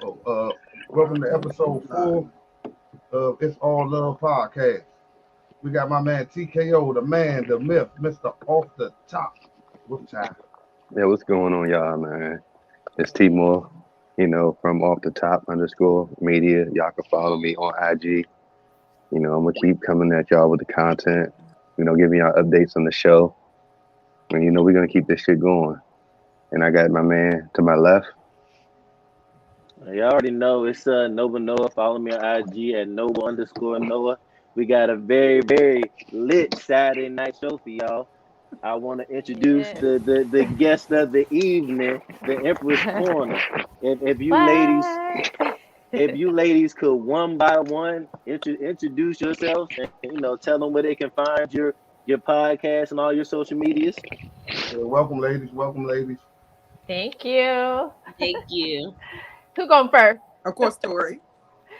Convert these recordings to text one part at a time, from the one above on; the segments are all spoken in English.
Welcome to episode 4 of It's All Love podcast. We got my man TKO, the man, the myth, Mr. Off the Top. What's time? Yeah, what's going on, y'all, man? It's Timor, from off the top underscore media. Y'all can follow me on IG. I'm gonna keep coming at y'all with the content, giving y'all updates on the show. And we're gonna keep this shit going. And I got my man to my left. You already know it's Nova Noah. Follow me on IG at Nova_Noah. We got a very, very lit Saturday night show for y'all. I want to introduce the guest of the evening, the Empress Corner. If you ladies could one by one introduce yourselves and tell them where they can find your podcast and all your social medias. Welcome, ladies. Welcome, ladies. Thank you. Thank you. Who going first? Of course, Toree.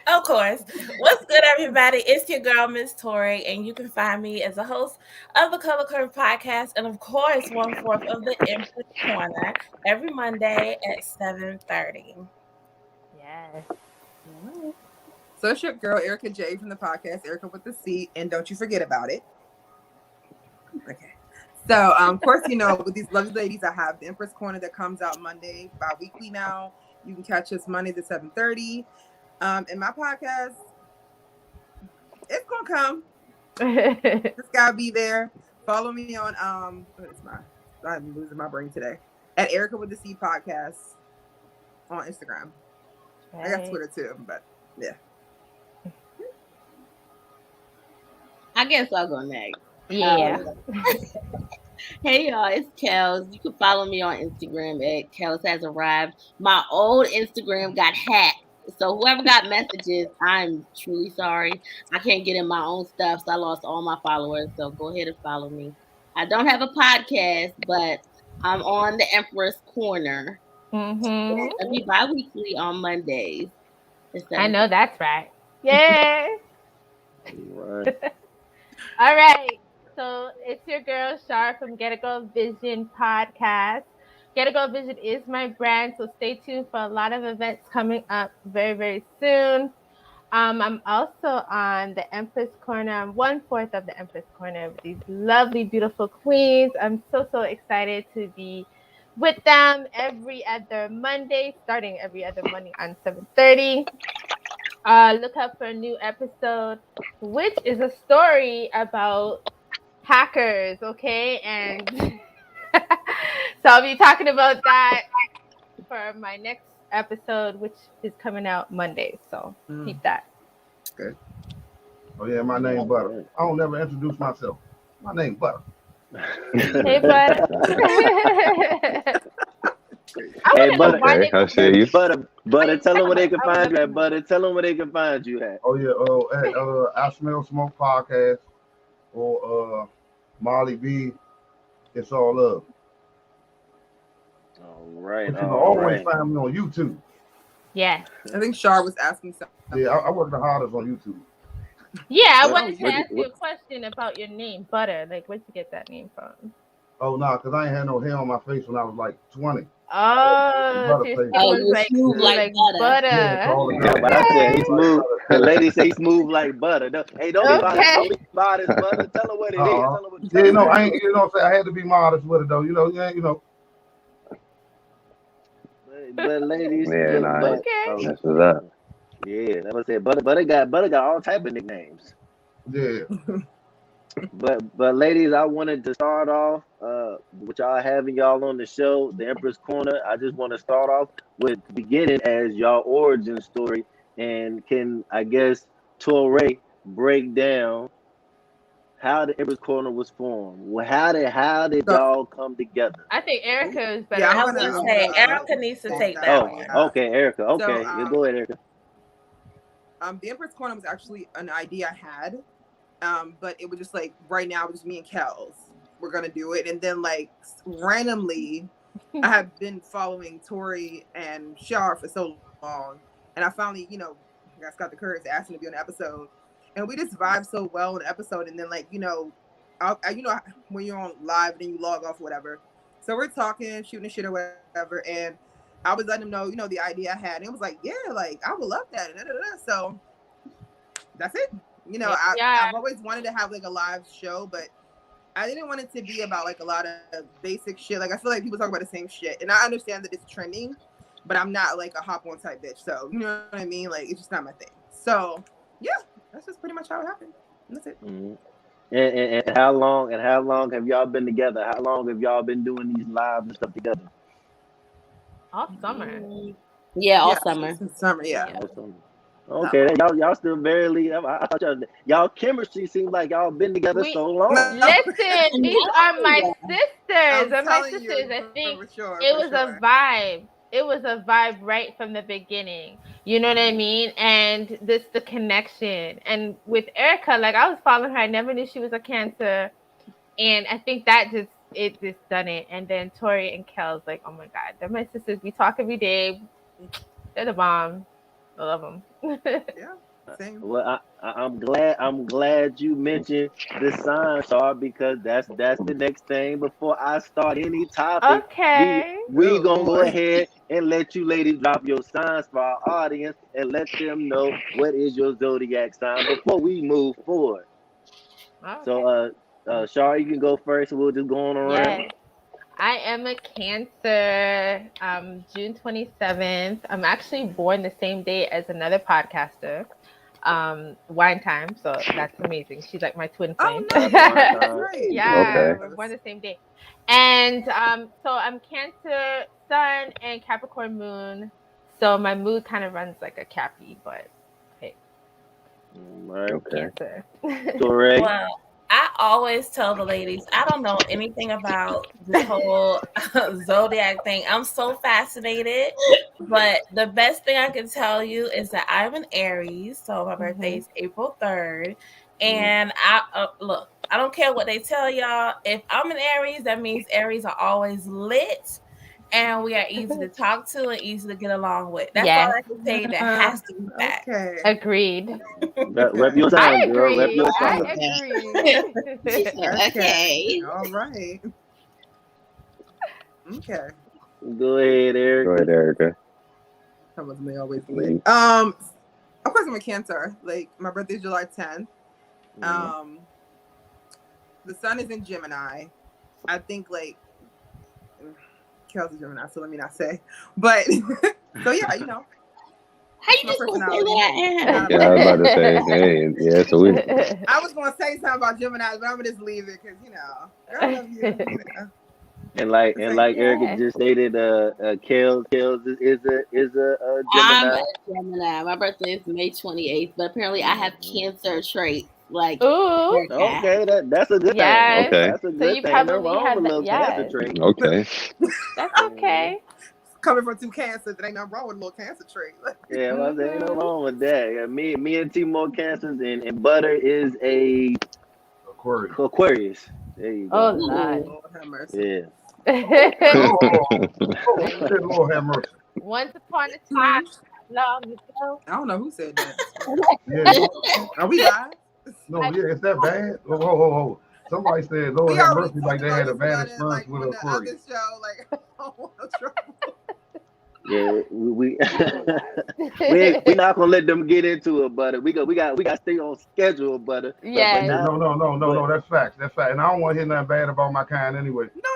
Of course. What's good, everybody? It's your girl, Miss Toree, and you can find me as a host of the Color Curve podcast, and of course, 1/4 of the Empress Corner every Monday at 7:30. Yes. So it's your girl, Erica J from the podcast, Erica with the C, and don't you forget about it. Okay. So, of course, with these lovely ladies, I have the Empress Corner that comes out Monday, bi-weekly now. You can catch us Mondays at 7:30. And my podcast, it's gonna come. Just gotta be there. Follow me on I'm losing my brain today. At Erica with the C podcast on Instagram. Right. I got Twitter too, but yeah. I guess I'll go next. Yeah. Hey y'all, it's Kellz. You can follow me on Instagram at Kellz has arrived. My old Instagram got hacked. So whoever got messages, I'm truly sorry. I can't get in my own stuff, so I lost all my followers. So go ahead and follow me. I don't have a podcast, but I'm on the Empress Corner. Mm-hmm. It'll be bi-weekly on Mondays. I know that's right. Yay! Right. All right. So it's your girl Char from Get a Girl Vision podcast. Get a Girl Vision is my brand, so stay tuned for a lot of events coming up very, very soon. I'm also on the Empress Corner. I'm 1/4 of the Empress Corner with these lovely, beautiful queens. I'm so excited to be with them every other Monday, starting every other Monday on 7:30. Look out for a new episode, which is a story about hackers, okay? And so I'll be talking about that for my next episode, which is coming out Monday. So keep that. Okay. Oh yeah, my name Butter. I don't never introduce myself. My name Butter. Hey, Butter. Hey, Butter. Okay, I'll show you. Butter, tell them where they can find you at. Butter, tell them where they can find you at. Oh yeah, at I Smell Smoke podcast or Molly B. It's All Love. All right. But you can always find me on YouTube. Yeah. I think Char was asking something. Yeah, I work the hardest on YouTube. Yeah, I wanted to ask you a question about your name, Butter. Like, where'd you get that name from? Oh, no, because I ain't had no hair on my face when I was like 20. Oh, you smooth like butter. Yeah, but I said he's smooth. The lady say he's smooth like butter. Hey, don't be modest, Butter. Tell her what it is. Tell her what yeah, I ain't. I had to be modest with it though. But ladies, That's what's up. Yeah, that was it. Butter got all type of nicknames. Yeah. But ladies, I wanted to start off with y'all having y'all on the show, the Empress Corner. I just want to start off with beginning as y'all origin story, and can I guess Toree break down how the Empress Corner was formed? Well, how did y'all come together? I think Erica is better. Yeah, I was gonna say Erica needs to take that. Okay, Erica. Okay, you go ahead, Erica. The Empress Corner was actually an idea I had. But it was just like right now, it was me and Kellz. We're gonna do it, and then like randomly, I have been following Toree and Char for so long, and I finally, I guys got the courage to ask me to be on the episode, and we just vibe so well in the episode. And then like when you're on live, then you log off, or whatever. So we're talking, shooting the shit or whatever, and I was letting him know, the idea I had. And it was like, yeah, like I would love that. So that's it. I've always wanted to have like a live show, but I didn't want it to be about like a lot of basic shit. Like I feel like people talk about the same shit, and I understand that it's trending, but I'm not like a hop on type bitch. So you know what I mean? Like it's just not my thing. So yeah, that's just pretty much how it happened. That's it. Mm-hmm. And how long have y'all been together? How long have y'all been doing these lives and stuff together? All summer. Yeah, all summer. Since summer, yeah. All summer. Okay, y'all still barely. I thought y'all chemistry seems like y'all been together so long. Listen, these are my sisters. I think it was a vibe. It was a vibe right from the beginning. You know what I mean? And the connection. And with Erica, like I was following her. I never knew she was a Cancer. And I think that just done it. And then Toree and Kellz, like, oh my God, they're my sisters. We talk every day. They're the bomb. I love them. Yeah, same. Well, I'm glad you mentioned the sign, Char, because that's the next thing before I start any topic. Okay. We gonna go ahead and let you ladies drop your signs for our audience and let them know what is your zodiac sign before we move forward. Okay. So, Char, you can go first. We'll just go on around. Yes. I am a Cancer, June 27th. I'm actually born the same day as another podcaster, Wine Time. So that's amazing. She's like my twin flame. Oh, no. Yeah, we're born the same day. And so I'm Cancer Sun and Capricorn Moon. So my mood kind of runs like a Cappy, but hey. Right. Okay. Cancer. Toree. Well, I always tell the ladies, I don't know anything about this whole zodiac thing. I'm so fascinated, but the best thing I can tell you is that I'm an Aries, so my birthday is April 3rd, and I look, I don't care what they tell y'all. If I'm an Aries, that means Aries are always lit, and we are easy to talk to and easy to get along with. That's all I can say. That has to be fact. Okay. Agreed. Rep your sign, girl. Rep your sign. I agree. Okay. All right. Okay. Go ahead, Erica. Go ahead, Erica. That was me always late. Of course I'm a Cancer. Like my birthday is July 10th. The sun is in Gemini. I think like Kellz is Gemini, so let me not say. But so yeah, How you just gonna say that? Yeah, I was about to say, hey, yeah, so we. I was gonna say something about Gemini, but I'm gonna just leave it because I love you. And like Erica just stated, Kellz is a Gemini. I'm a Gemini. My birthday is May 28th, but apparently I have Cancer traits. Like, ooh, okay, that's a good yes. thing. Okay. That's a So good you thing. probably No wrong have with a little that, Cancer trait. Okay. That's okay. Coming from two Cancers, there ain't nothing wrong with a little Cancer trait. Yeah, well, there ain't no wrong with that. Yeah, me and T-More Cancers, and Butter is a Aquarius. There you go. Oh, Lord. Lord have mercy. Yeah. Lord have mercy. Once upon a time, long ago. I don't know who said that. Yeah. Are we live? No, yeah, it's that bad. Oh. Somebody said, Lord have mercy, like they had a bad experience with an Aquarius. Show, like, I don't want no trouble. Yeah, we're not gonna let them get into it, Butter. We got to stay on schedule, Butter. Yeah. No, that's facts. That's fact. And I don't want to hear nothing bad about my kind anyway. No.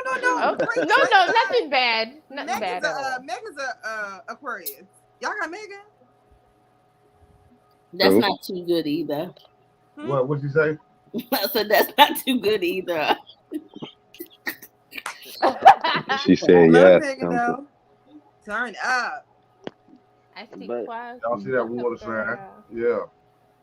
Okay. No, nothing bad. Nothing bad at all. Megan's a Aquarius. Y'all got Megan? That's not too good either. What'd you say? I said that's not too good either. She said yes. Turn up. I see y'all see that water sign? Yeah.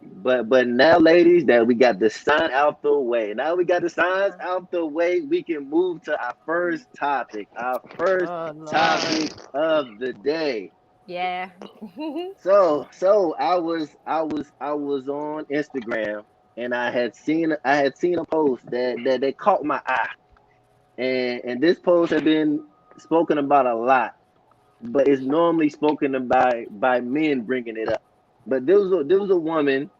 But now, ladies, that we got the sign out the way. Now we got the signs out the way. We can move to our first topic. Our first topic of the day. Yeah. So I was on Instagram and I had seen a post that caught my eye, and this post had been spoken about a lot, but it's normally spoken about by men bringing it up. But there was a woman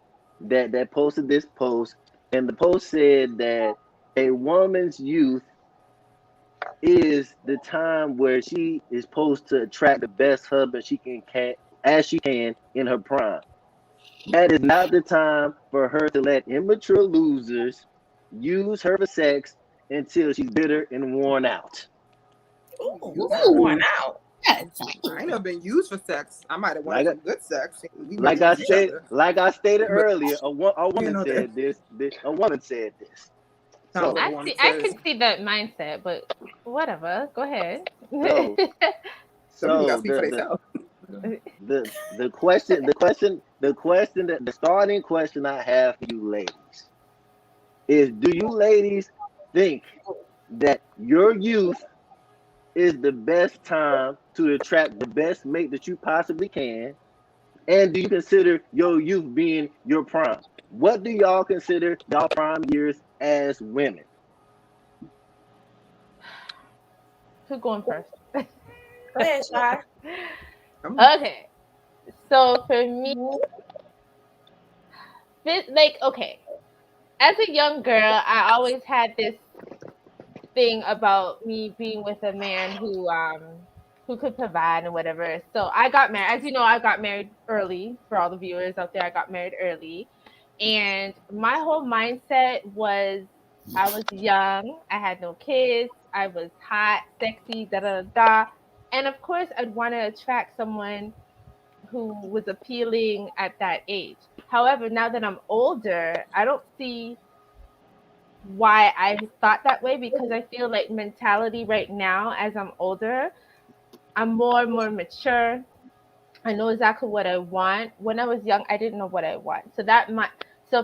that posted this post, and the post said that a woman's youth is the time where she is supposed to attract the best husband she can as she can in her prime. That is not the time for her to let immature losers use her for sex until she's bitter and worn out. Ooh, Ooh. worn out. Yes. I ain't never been used for sex. I might have wanted some good sex. We Like might I use each said, other. like I stated But- earlier, a woman know said this. A woman said this. Sounds So, like I one see. says- I can see that mindset, but whatever. Go ahead. so, Some people gotta so speak for themselves. the starting question I have for you ladies is: do you ladies think that your youth is the best time to attract the best mate that you possibly can? And do you consider your youth being your prime? What do y'all consider y'all prime years as women? Who's going first? Go ahead, Char. Okay. So for me, okay. As a young girl, I always had this thing about me being with a man who could provide and whatever. So I got married. As you know, I got married early. For all the viewers out there, I got married early. And my whole mindset was I was young, I had no kids, I was hot, sexy, da da da. And of course I'd want to attract someone who was appealing at that age. However, now that I'm older, I don't see why I thought that way, because I feel like mentality right now, as I'm older, I'm more and more mature. I know exactly what I want. When I was young, I didn't know what I want. So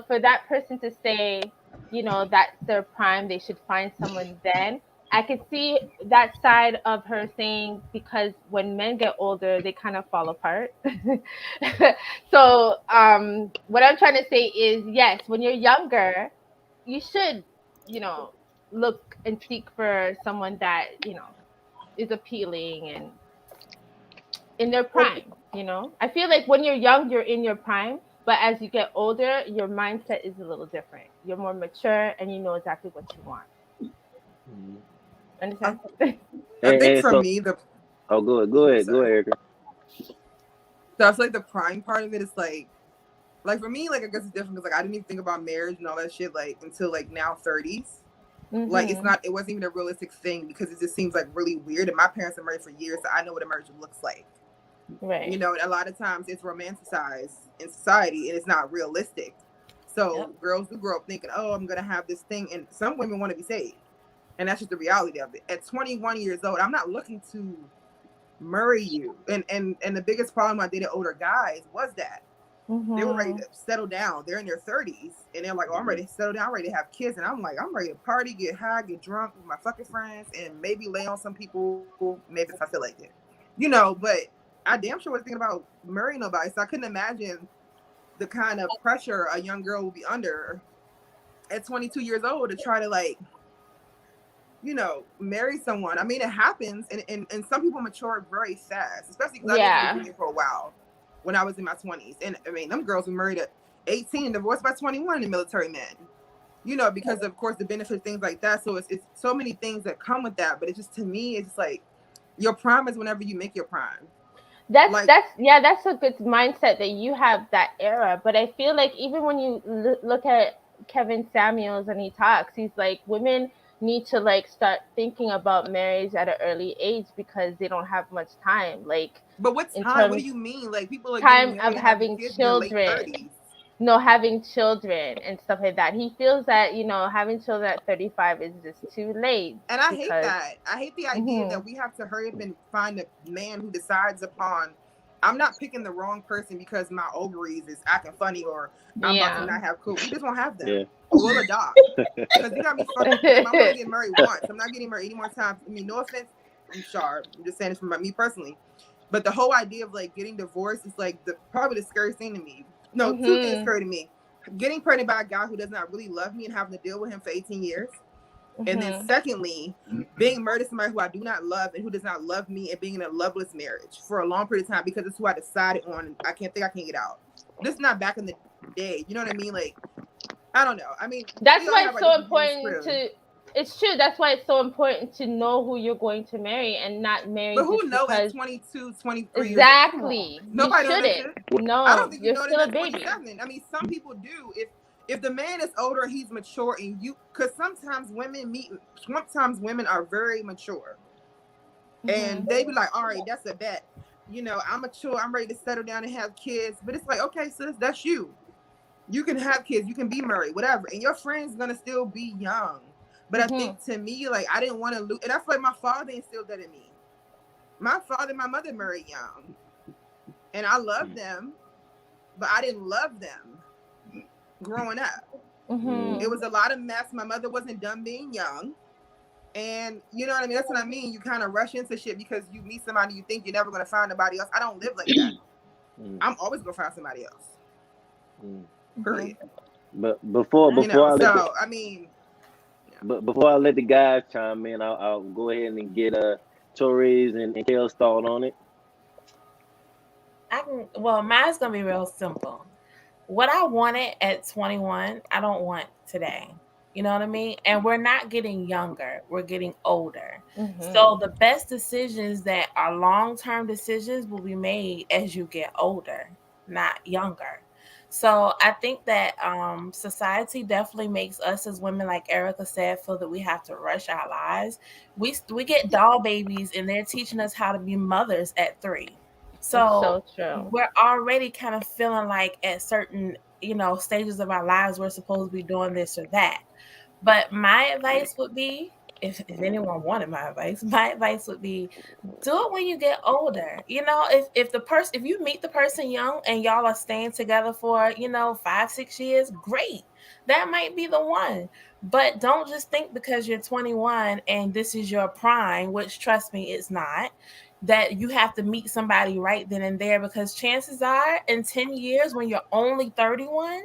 for that person to say, that's their prime, they should find someone then. I could see that side of her saying, because when men get older, they kind of fall apart. So what I'm trying to say is, yes, when you're younger, you should, look and seek for someone that, is appealing and in their prime. I feel like when you're young, you're in your prime, but as you get older, your mindset is a little different. You're more mature and you know exactly what you want. Understand? I think for me, go ahead, Erica. So I feel like the prime part of it is like for me, like I guess it's different because like I didn't even think about marriage and all that shit like until like now 30s. Like it wasn't even a realistic thing because it just seems like really weird. And my parents are married for years, so I know what a marriage looks like. Right. And a lot of times it's romanticized in society and it's not realistic. So girls do grow up thinking, oh, I'm gonna have this thing, and some women want to be saved, and that's just the reality of it. At 21 years old, I'm not looking to marry you. And the biggest problem I dated older guys was that they were ready to settle down. They're in their 30s and they're like, oh, I'm ready to settle down, I'm ready to have kids. And I'm like, I'm ready to party, get high, get drunk with my fucking friends, and maybe lay on some people, maybe if I feel like it. But I damn sure was thinking about marrying nobody. So I couldn't imagine the kind of pressure a young girl will be under at 22 years old to try to like, marry someone. I mean, it happens, and some people mature very fast, especially because I've been doing it for a while when I was in my 20s. And I mean, them girls were married at 18 and divorced by 21 in the military men, because of course the benefits, things like that. So it's so many things that come with that. But it's just, to me, it's just like your prime is whenever you make your prime. That's a good mindset that you have that era. But I feel like even when you look at Kevin Samuels and he talks, he's like, women need to like start thinking about marriage at an early age because they don't have much time. Like, but what's time? What do you mean? Like, people are time of having children. No, having children and stuff like that. He feels that, having children at 35 is just too late. And I hate that. I hate the idea that we have to hurry up and find a man who decides upon, I'm not picking the wrong person because my ovaries is acting funny or I'm about to not have cool. We just won't have them. Yeah. Or we'll adopt. Because you got me fucked up. I'm only getting married once. I'm not getting married any more times. I mean, no offense, I'm Char. I'm just saying this from me personally. But the whole idea of like getting divorced is like probably the scariest thing to me. No, two things scary to me. Getting pregnant by a guy who does not really love me and having to deal with him for 18 years. And then secondly, being married to somebody who I do not love and who does not love me and being in a loveless marriage for a long period of time because it's who I decided on and I can't get out. This is not back in the day. You know what I mean? Like, I don't know. I mean, that's why it's so important It's true. That's why it's so important to know who you're going to marry and not marry But who just know at because. 22, 23 years old? Exactly. You Nobody know that shouldn't. shit. No, I don't think you you're know still that a at baby. 27. I mean, some people do. If the man is older, he's mature, and you, because sometimes women are very mature, and they be like, all right, that's a bet. You know, I'm mature, I'm ready to settle down and have kids. But it's like, okay, sis, that's you. You can have kids, you can be married, whatever, and your friend's gonna still be young. But I think, to me, like, I didn't want to lose, and I feel like my father instilled that in me. My father and my mother married young, and I loved them, but I didn't love them growing up. It was a lot of mess. My mother wasn't done being young, and you know what I mean. That's what I mean. You kind of rush into shit because you meet somebody, you think you're never gonna find nobody else. I don't live like that. I'm always gonna find somebody else. Period. But before You know, I let so I mean, but before I let the guys chime in, I'll go ahead and get Toree's and Kell's thought on it. Well, mine's gonna be real simple. What I wanted at 21, I don't want today. You know what I mean? And we're not getting younger, we're getting older. So the best decisions that are long-term decisions will be made as you get older, not younger. So I think that society definitely makes us as women, like Erica said, feel that we have to rush our lives. We get doll babies and they're teaching us how to be mothers at 3. So true. We're already kind of feeling like at certain, stages of our lives, we're supposed to be doing this or that. But my advice would be, if anyone wanted my advice would be, do it when you get older. If you meet the person young and y'all are staying together for 5-6 years, great, that might be the one. But don't just think because you're 21 and this is your prime, which, trust me, it's not, that you have to meet somebody right then and there, because chances are in 10 years when you're only 31,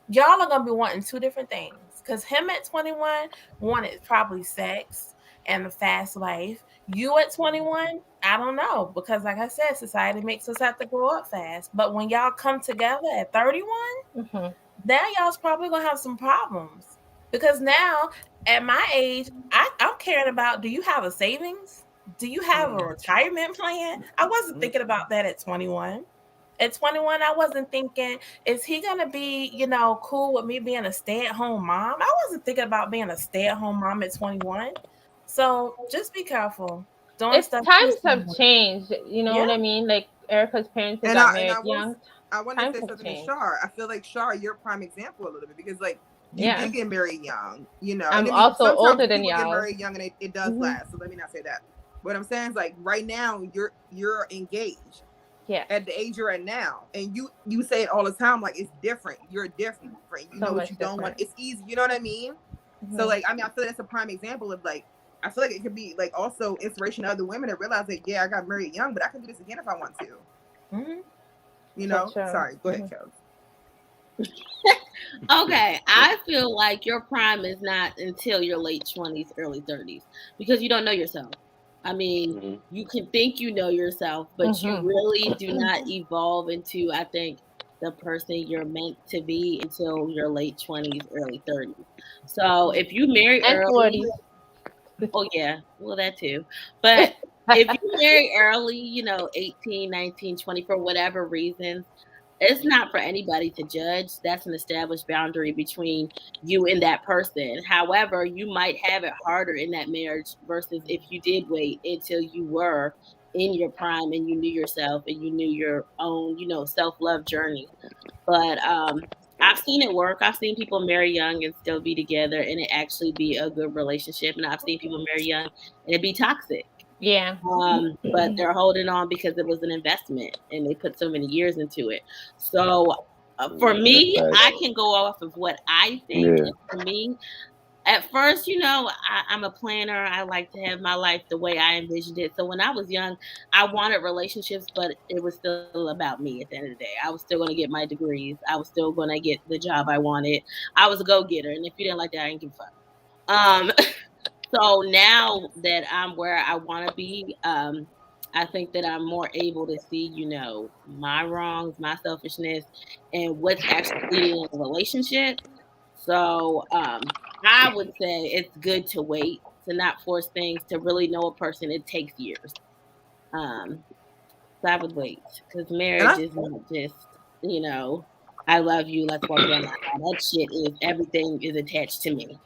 y'all are going to be wanting 2 different things. Because him at 21 wanted probably sex and the fast life. You at 21, I don't know, because like I said, society makes us have to grow up fast. But when y'all come together at 31, now y'all's probably gonna have some problems, because now at my age, I'm caring about, do you have a savings? Do you have a retirement plan? I wasn't thinking about that at 21. At 21, I wasn't thinking, is he going to be, cool with me being a stay-at-home mom? I wasn't thinking about being a stay-at-home mom at 21. So just be careful. Times have changed. You know what I mean? Like Erica's parents got married young. I want to say something to Char. I feel like, Char, you're a prime example a little bit, because like you did get married young, I'm also older than y'all. Get married young and it does last. So let me not say that. What I'm saying is, like, right now you're engaged. Yeah. At the age you're at now, and you say it all the time, like, it's different. You're different. You know what you don't want. It's easy. You know what I mean? So like, I mean, I feel like that's a prime example of, like, I feel like it could be like also inspiration to other women that realize that, yeah, I got married young, but I can do this again if I want to. You know. Sorry. Go ahead, Kellz. Okay, I feel like your prime is not until your late 20s, early 30s, because you don't know yourself. I mean, you can think you know yourself, but you really do not evolve into, I think, the person you're meant to be until your late 20s, early 30s. So if you marry early, 40s. Oh yeah, well, that too. But if you marry early, 18, 19, 20, for whatever reasons, it's not for anybody to judge. That's an established boundary between you and that person. However, you might have it harder in that marriage versus if you did wait until you were in your prime and you knew yourself and you knew your own, self-love journey. But I've seen it work. I've seen people marry young and still be together and it actually be a good relationship. And I've seen people marry young and it be toxic. Yeah. But they're holding on because it was an investment and they put so many years into it. So for me, I can go off of what I think. Yeah. And for me, at first, I'm a planner. I like to have my life the way I envisioned it. So when I was young, I wanted relationships, but it was still about me at the end of the day. I was still going to get my degrees. I was still going to get the job I wanted. I was a go-getter. And if you didn't like that, I didn't give a fuck. So now that I'm where I want to be, I think that I'm more able to see, my wrongs, my selfishness, and what's actually leading in a relationship. So I would say it's good to wait, to not force things, to really know a person. It takes years. So I would wait, because marriage is not just, I love you, let's walk down the aisle. That shit is, everything is attached to me.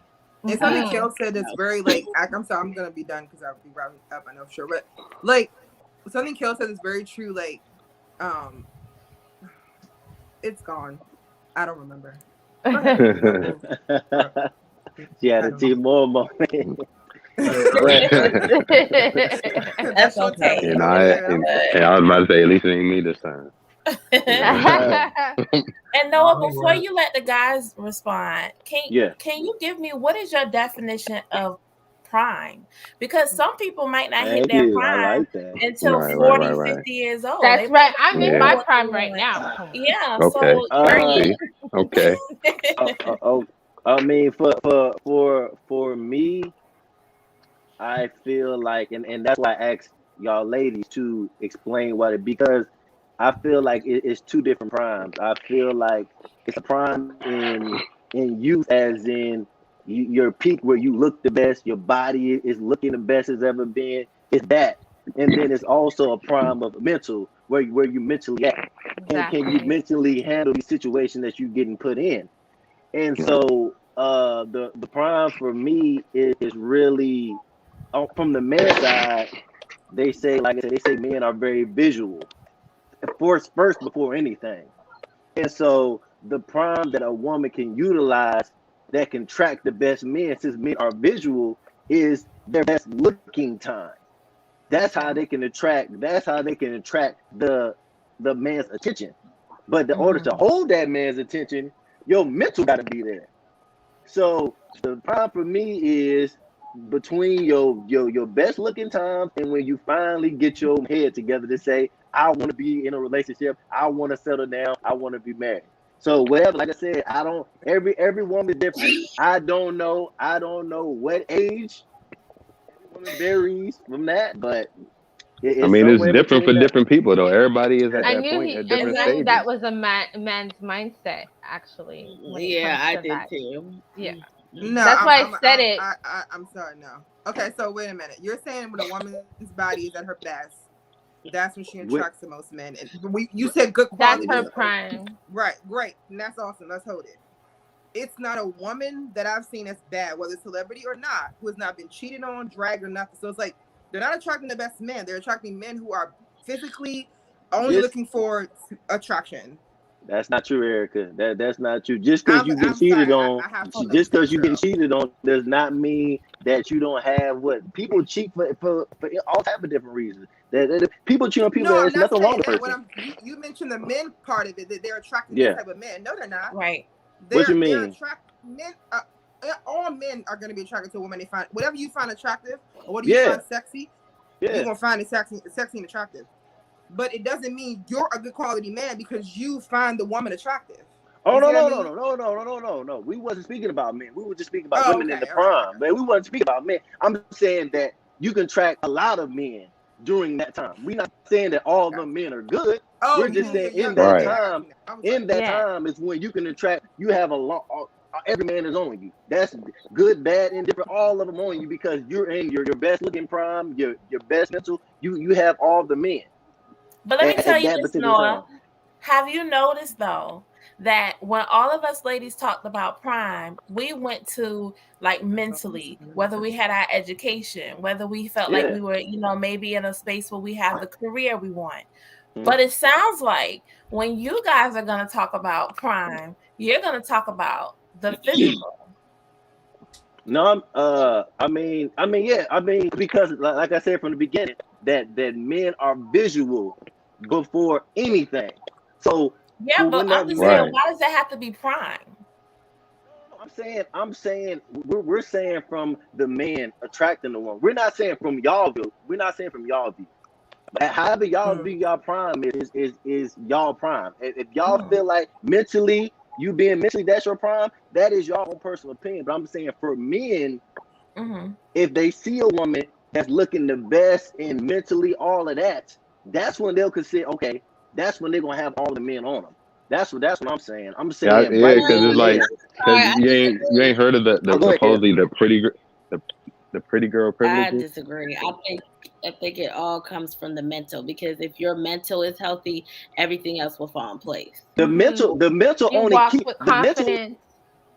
And something Kellz said that's very like, I'm sorry, I'm gonna be done because I'll be wrapping up, I know for sure. But like something Kellz said is very true, like it's gone. I don't remember. She had a T-More moment. That's okay. And I was about to say, at least it ain't me this time. And Noah, before you let the guys respond, can you give me, what is your definition of prime? Because some people might not hit their prime until 40, 50 years old. That's right. I'm in my prime right now. Yeah. Okay. So okay. I mean, for me, I feel like, and that's why I asked y'all ladies to explain what it, because I feel like it's two different primes. I feel like it's a prime in youth, as in your peak where you look the best, your body is looking the best it's ever been. It's that, and then it's also a prime of mental, where you mentally at, and can you mentally handle the situation that you're getting put in. And so the prime for me is really, from the men's side. They say, like I said, they say men are very visual, first before anything. And so the prime that a woman can utilize that can track the best men, since men are visual, is their best looking time. That's how they can attract. That's how they can attract the man's attention. But in order to hold that man's attention, your mental got to be there. So the prime for me is between your best looking times and when you finally get your head together to say, I want to be in a relationship, I want to settle down, I want to be married. So whatever, like I said, I don't, every woman is different. I don't know what age. Everyone varies from that, but I mean, it's different for different people, though. Everybody is at that point at different stages. I knew that was a man's mindset, actually. Yeah, I did too. Yeah. No, that's why I said it. I'm sorry, no. Okay, so wait a minute. You're saying when a woman's body is at her best, that's when she attracts the most men. And you said good quality. That's her prime. Right, great. And that's awesome. Let's hold it. It's not a woman that I've seen that's bad, whether celebrity or not, who has not been cheated on, dragged, or nothing. So it's like, they're not attracting the best men. They're attracting men who are physically only looking for attraction. That's not true, Erica. That's not true. Just because you've been cheated on, just because you've been cheated on, does not mean that you don't have what people cheat for all type of different reasons. That people cheat on people. No, there's nothing wrong with the person. You mentioned the men part of it, that they're attracting this type of men. No, they're not. Right. What you mean? Men, all men are going to be attracted to a woman they find. Whatever you find attractive, or what do you find sexy, you're going to find it sexy and attractive. But it doesn't mean you're a good quality man because you find the woman attractive. Oh, no. We wasn't speaking about men. We were just speaking about women in the prime. But we wasn't speaking about men. I'm saying that you can track a lot of men during that time. We're not saying that all of them men are good. We're just saying in that time, time is when you can attract. You have a lot. Every man is on you. That's good, bad, indifferent. All of them on you because you're in your best looking prime, your best mental. You have all the men. But let me tell you this, Noah. Have you noticed though that when all of us ladies talked about prime, we went to like mentally, whether we had our education, whether we felt like we were, maybe in a space where we have the career we want. But it sounds like when you guys are going to talk about prime, you're going to talk about the physical. No, because like I said from the beginning, that men are visual before anything. So but I'm just saying, why does that have to be prime? I'm saying we're saying from the man attracting the woman. We're not saying from y'all view. However y'all view y'all prime is y'all prime. If y'all feel like mentally you being mentally that's your prime, that is your own personal opinion. But I'm saying for men, if they see a woman that's looking the best and mentally all of that, that's when they'll consider, okay, that's when they're gonna have all the men on them. That's what I'm saying. I'm Yeah, saying yeah, right because then it's and like, there. because I you disagree. ain't heard of Oh, go the ahead, Kev. supposedly the pretty girl I privileges. disagree. I think it all comes from the mental, because if your mental is healthy, everything else will fall in place. The mental You only walk keep with the mental. confidence.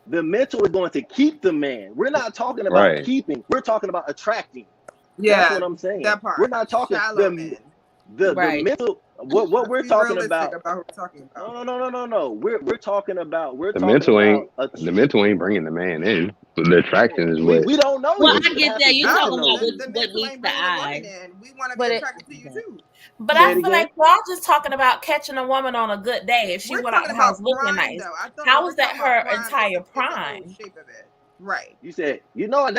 The mental is going to keep the man. We're not talking about Right. keeping. We're talking about attracting. That's Yeah, what I'm saying. that We're part. not talking Shallow men. the Right. mental. What Let's we're be talking realistic about. about what we're talking about. No. We're talking about The mental ain't bringing the man in. The attraction is what. we don't know Well, yet. I We're gonna get have that. to You're get to talking No, know about this. the what mental meets ain't the bringing the woman eye. in. We want to be But attracted to you too. But Say I it feel again. like y'all just talking about catching a woman on a good day if she We're went out talking the house about looking prime nice. though. I thought How when we're is that talking about her prime, entire it's a whole prime? shape of it. Right. You said,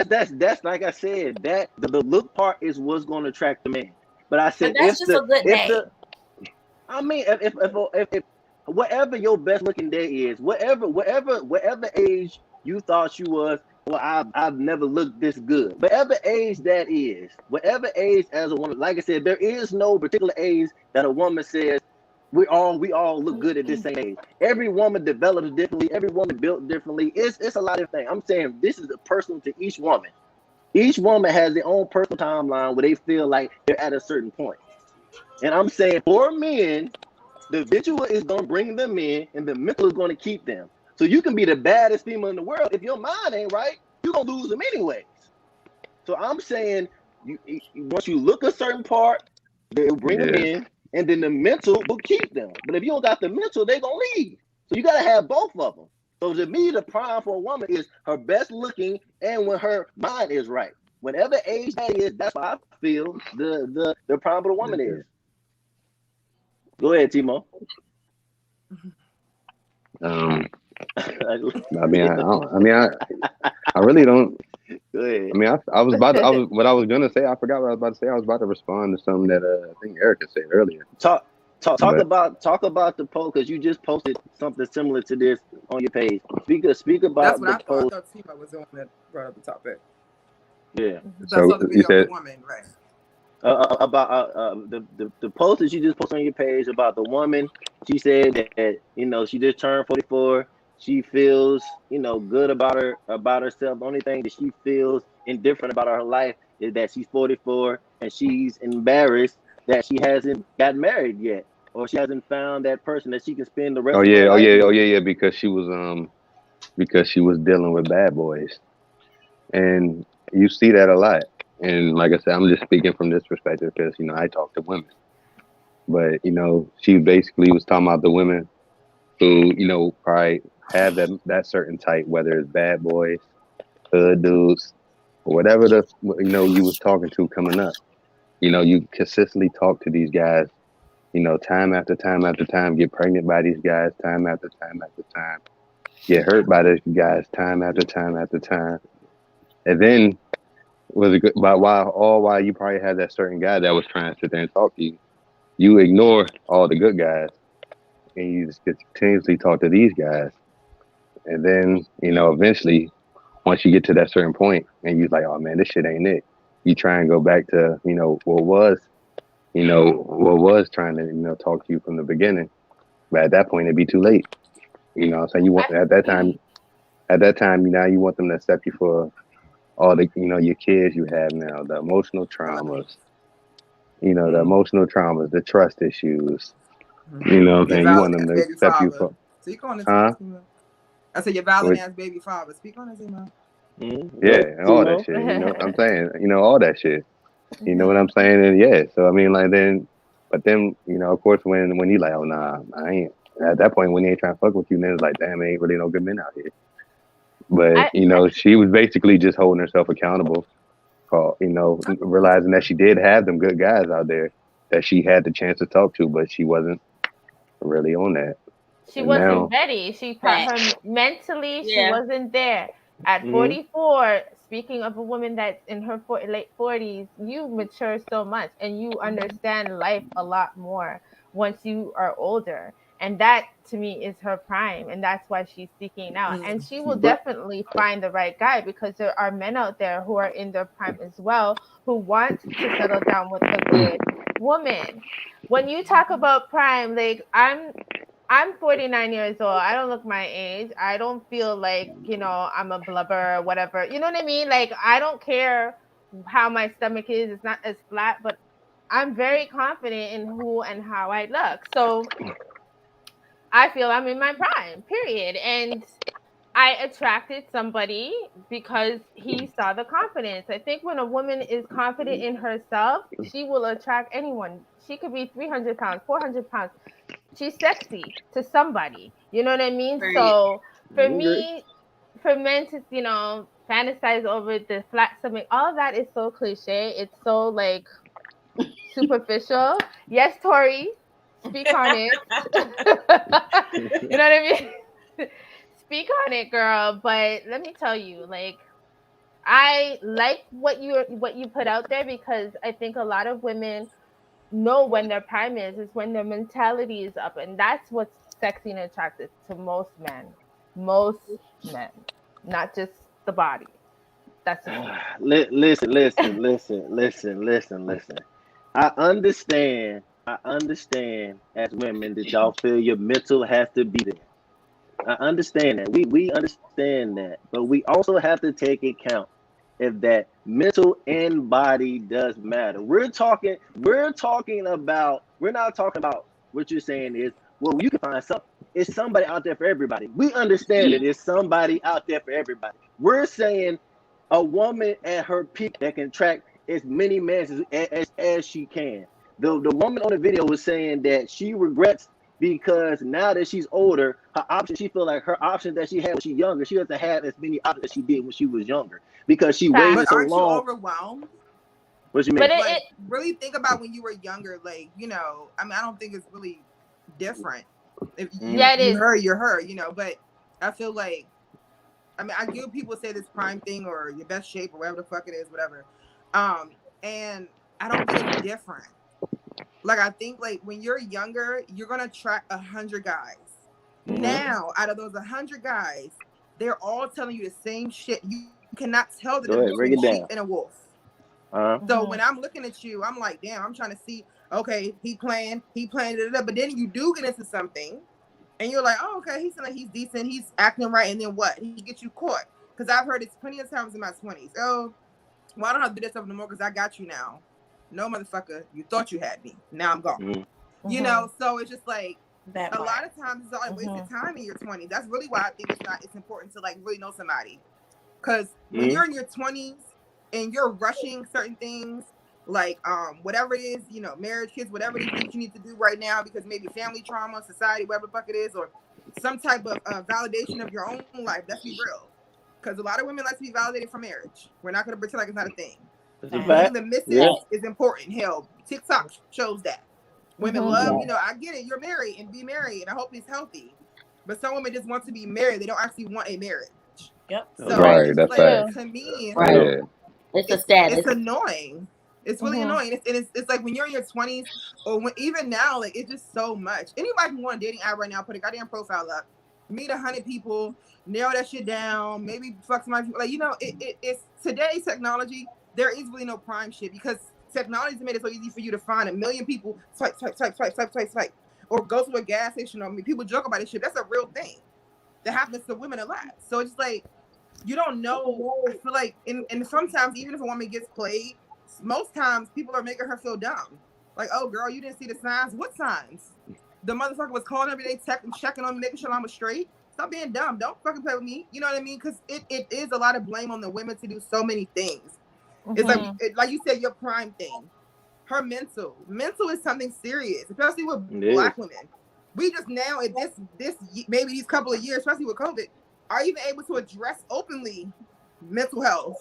that's like I said, that the look part is what's going to attract the man. But I said And that's just a good day. I mean, if whatever your best looking day is, whatever age you thought you was, well, I've never looked this good. Whatever age that is, whatever age as a woman, like I said, there is no particular age that a woman says we all look good at this same age. Every woman develops differently. Every woman built differently. It's a lot of things. I'm saying this is personal to each woman. Each woman has their own personal timeline where they feel like they're at a certain point. And I'm saying for men, the visual is going to bring them in and the mental is going to keep them. So you can be the baddest female in the world. If your mind ain't right, you're going to lose them anyways. So I'm saying once you look a certain part, they'll bring them in and then the mental will keep them. But if you don't got the mental, they're going to leave. So you got to have both of them. So to me, the prime for a woman is her best looking and when her mind is right. Whatever age that is, that's what I feel the prime for the woman is. Go ahead, Timo. I really don't. Go ahead. I mean, I was what I was gonna say. I forgot what I was about to say. I was about to respond to something that I think Erica said earlier. Talk about the post, because you just posted something similar to this on your page. Speak about That's what the I thought. post. I thought Timo was the one that brought up the topic. Yeah. So I saw the video of the woman, right? About the post that you just posted on your page about the woman. She said that she just turned 44. She feels good about herself. The only thing that she feels indifferent about her life is that she's 44 and she's embarrassed that she hasn't gotten married yet, or she hasn't found that person that she can spend the rest of her life with. Because she was dealing with bad boys, and you see that a lot. And like I said, I'm just speaking from this perspective because I talk to women, but she basically was talking about the women who probably have that certain type, whether it's bad boys, hood dudes, or whatever you was talking to coming up. You consistently talk to these guys, time after time after time, get pregnant by these guys time after time after time, get hurt by these guys time after time after time, and then was it good? But while you probably had that certain guy that was trying to sit there and talk to you, you ignore all the good guys and you just continuously talk to these guys, and then eventually, once you get to that certain point, and you're like, oh man, this shit ain't it. You try and go back to what was trying to talk to you from the beginning, but at that point it'd be too late. What I'm saying, you want at that time now you want them to accept you for all the your kids you have now, the emotional traumas, the trust issues. You know what I'm saying? You want them to accept you for. Speak on it, Huh? I said your valid ass baby father. Speak on it, Timo. Yeah, and all that shit. I'm saying, all that shit. You know what I'm saying? And yeah, so I mean, like but then, of course, when you like, oh nah, I ain't. At that point, when they ain't trying to fuck with you, then it's like, damn, ain't really no good men out here. But she was basically just holding herself accountable for realizing that she did have them good guys out there that she had the chance to talk to, but she wasn't really on that. She wasn't ready. Mentally, she wasn't there. At 44, speaking of a woman that's in her late 40s, you mature so much and you understand life a lot more once you are older. And that, to me, is her prime. And that's why she's seeking out. And she will definitely find the right guy, because there are men out there who are in their prime as well, who want to settle down with a good woman. When you talk about prime, like I'm 49 years old. I don't look my age. I don't feel like, I'm a blubber or whatever. You know what I mean? Like, I don't care how my stomach is. It's not as flat, but I'm very confident in who and how I look. So I feel I'm in my prime, period. And I attracted somebody because he saw the confidence. I think when a woman is confident in herself, she will attract anyone. She could be 300 pounds, 400 pounds. She's sexy to somebody. You know what I mean? Right. So for I agree. me, for men to, fantasize over the flat stomach, all of that is so cliche. It's so like superficial. Yes, Toree, speak on it. You know what I mean? Speak on it, girl. But let me tell you, like, I like what you put out there, because I think a lot of women know when their prime is when their mentality is up, and that's what's sexy and attractive to most men. Most men, not just the body. That's me. Listen. I understand as women that y'all feel your mental has to be there. I understand that. We understand that. But we also have to take account if that mental and body does matter. We're not talking about what you're saying is, well, you can find something. It's somebody out there for everybody. We understand that it's somebody out there for everybody. We're saying a woman at her peak that can attract as many men as she can. The woman on the video was saying that she regrets because now that she's older, she feel like her options that she had when she younger, she doesn't have as many options as she did when she was younger because she waited But so aren't you long. overwhelmed? What you mean? But Like, really think about when you were younger. Like, I mean, I don't think it's really different. If Yeah, it is. you're her, But I feel like, I mean, I get people say this prime thing or your best shape or whatever the fuck it is, whatever. And I don't think it's different. Like, I think like when you're younger, you're gonna attract 100 guys. Now, out of those 100 guys, they're all telling you the same shit. You cannot tell the difference between a sheep and a wolf. So when I'm looking at you, I'm like, damn, I'm trying to see, okay, he playing, but then you do get into something and you're like, oh, okay, he's like, he's decent, he's acting right, and then what? He gets you caught. Because I've heard it plenty of times in my 20s. Oh, well, I don't have to do this stuff no more because I got you now. No, motherfucker, you thought you had me. Now I'm gone. So it's just like, a lot of times it's all wasted time in your 20s. That's really why I think it's important to like really know somebody. Because when you're in your 20s and you're rushing certain things, like whatever it is, marriage, kids, whatever it is that you need to do right now, because maybe family trauma, society, whatever the fuck it is, or some type of validation of your own life. Let's be real. Because a lot of women like to be validated for marriage. We're not going to pretend like it's not a thing. Being the missus is important. Hell, TikTok shows that. Women love, I get it. You're married and be married, and I hope it's healthy. But some women just want to be married. They don't actually want a marriage. Yep. So right. it's That's like, to me, right. It's a status. It's annoying. It's really annoying. It's like when you're in your 20s, or even now, like it's just so much. Anybody can go on a dating app right now, put a goddamn profile up, meet 100 people, narrow that shit down, maybe fuck somebody. Like, it's today's technology. There is really no prime shit because technology's made it so easy for you to find 1 million people, swipe, or go to a gas station. I mean, people joke about this shit. That's a real thing that happens to women a lot. So it's like, you don't know. I feel like, and sometimes even if a woman gets played, most times people are making her feel dumb. Like, oh girl, you didn't see the signs. What signs? The motherfucker was calling every day, checking on me, making sure I was straight. Stop being dumb. Don't fucking play with me. You know what I mean? Because it is a lot of blame on the women to do so many things. It's like you said, your prime thing. Her mental is something serious, especially with Black women. We just now at this maybe these couple of years, especially with COVID, are even able to address openly mental health.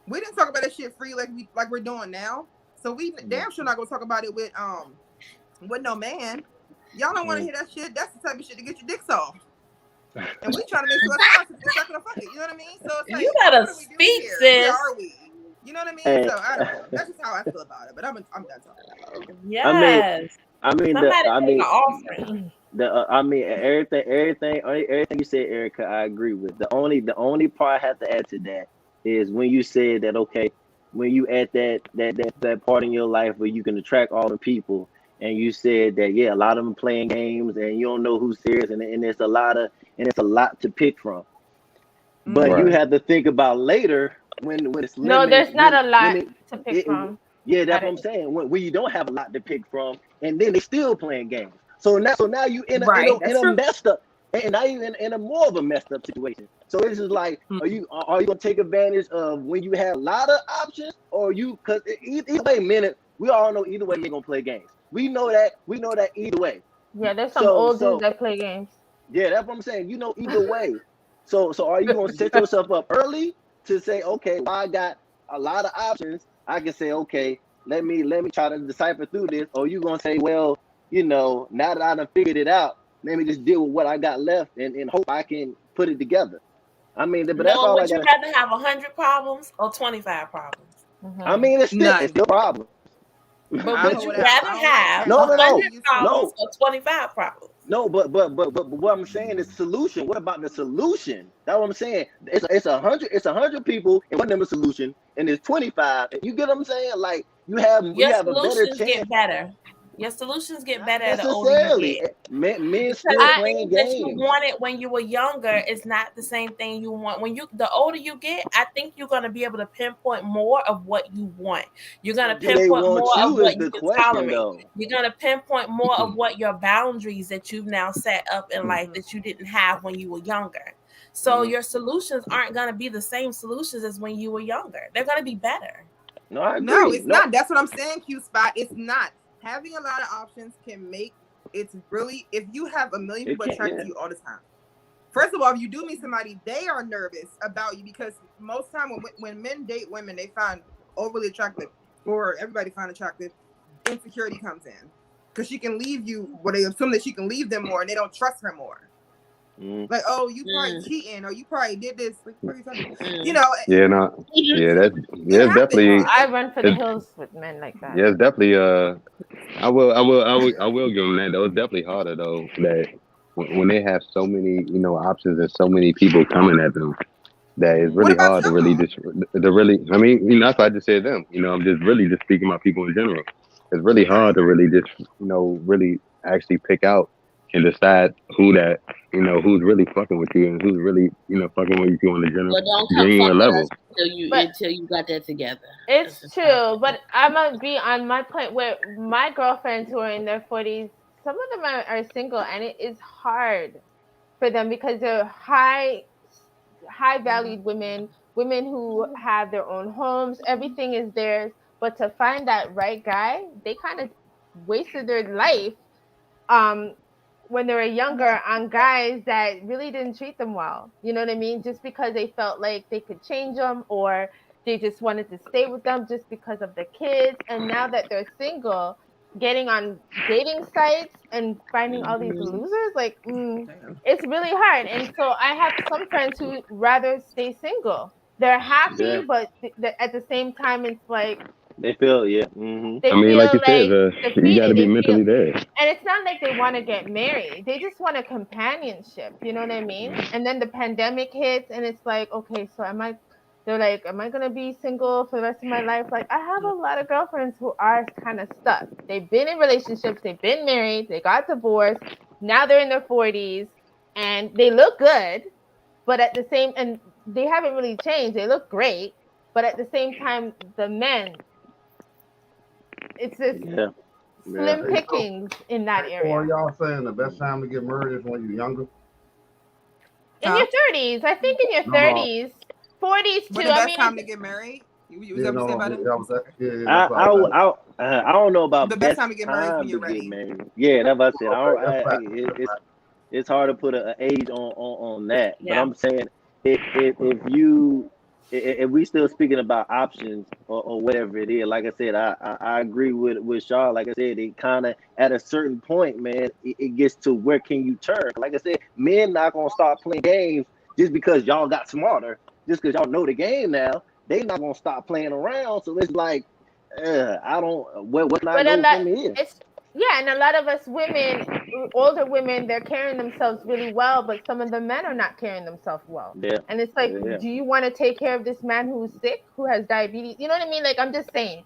We didn't talk about that shit free like we're doing now. So we damn sure not gonna talk about it with no man. Y'all don't want to hear that shit. That's the type of shit to get your dicks off. And we trying to make sure it's not gonna fuck it. You know what I mean? So it's like, you gotta speak, sis. Where are we? You know what I mean? So I don't know. That's just how I feel about it. But I'm done talking about it. Yes. Everything you said, Erica, I agree with. The only part I have to add to that is when you said that, okay, when you at that part in your life where you can attract all the people and you said that a lot of them playing games, and you don't know who's serious, and it's a lot to pick from. But you Right. have to think about later when it's No, lemons. there's not a lot When to pick from. yeah, that's That what I'm is. saying. When you don't have a lot to pick from, and then they still playing games. So now you in Right, a that's true. messed up, and now you in a more of a messed up situation. So it's just like, are you gonna take advantage of when you have a lot of options, or you? Because either way, we all know either way men gonna play games. We know that either way. Yeah, there's some So old dudes that play games. yeah, that's what I'm saying. You know either way. So are you gonna set yourself up early to say, okay, well, I got a lot of options. I can say, okay, let me try to decipher through this. Or you gonna say, well, now that I done figured it out, let me just deal with what I got left and hope I can put it together. I mean, but that's all I would you got. rather have 100 problems or 25 problems? I mean, it's still problems. But would you rather have No. 100 problems or 25 problems? No, but what I'm saying is solution. What about the solution? That's what I'm saying. It's 100 people in one number solution, and it's 25. You get what I'm saying? Like you have a better chance. Get better. Your solutions get better Not the older you get. Men still playing games. That you wanted when you were younger is not the same thing you want the older you get. I think you're gonna be able to pinpoint more of what you want. You're gonna pinpoint more of what you can tolerate. You're gonna pinpoint more of what your boundaries that you've now set up in life that you didn't have when you were younger. So your solutions aren't gonna be the same solutions as when you were younger. They're gonna be better. No, I agree. No, it's not. That's what I'm saying, Q-Spot. It's not. Having a lot of options can make it's really, if you have a million people attracted to you all the time. First of all, if you do meet somebody, they are nervous about you because most time when men date women, they find overly attractive, or everybody find attractive, insecurity comes in because she can leave you, well, they assume that she can leave them more and they don't trust her more. Like, oh, you probably cheating, or you probably did this. Yeah, no. Yeah, that's definitely. I run for the hills with men like that. Yeah, it's definitely. I will give them that. Though it's definitely harder though that when they have so many options and so many people coming at them, that it's really hard to really I mean, that's why I just said them. I'm just really just speaking about people in general. It's really hard to really just really actually pick out and decide who's really fucking with you and who's really fucking with you on the genuine level. Until you got that together. It's true, but I'm gonna be on my point where my girlfriends who are in their 40s, some of them are single, and it is hard for them because they're high valued women who have their own homes, everything is theirs, but to find that right guy, they kind of wasted their life when they were younger on guys that really didn't treat them well. You know what I mean? Just because they felt like they could change them, or they just wanted to stay with them just because of the kids. And now that they're single, getting on dating sites and finding all these losers, like it's really hard. And so I have some friends who rather stay single. They're happy, but at the same time, it's like they feel I mean, like you said, you got to be mentally there. And it's not like they want to get married. They just want a companionship. You know what I mean? And then the pandemic hits, and it's like, okay, so they're like, am I going to be single for the rest of my life? Like, I have a lot of girlfriends who are kind of stuck. They've been in relationships. They've been married. They got divorced. Now they're in their 40s, and they look good, but and they haven't really changed. They look great, but at the same time, the men, it's just slim pickings in that area. Or y'all saying the best time to get married is when you're younger? In your 30s. I think in your 30s. 40s too. When the best time to get married? You was ever say about it? I don't know about the best time to get married when you're ready. Yeah, that's what I said. It's hard to put an age on that. Yeah. But I'm saying if we still speaking about options or whatever it is, like I said, I agree with Char. Like I said, it kind of at a certain point, man, it gets to where can you turn. Like I said, men not gonna start playing games just because y'all got smarter, just because y'all know the game now. They not gonna stop playing around. So it's like, I don't. What can I go from here? Yeah, and a lot of us women, older women, they're carrying themselves really well, but some of the men are not carrying themselves well. Yeah. And it's like, do you want to take care of this man who's sick, who has diabetes? You know what I mean? Like, I'm just saying,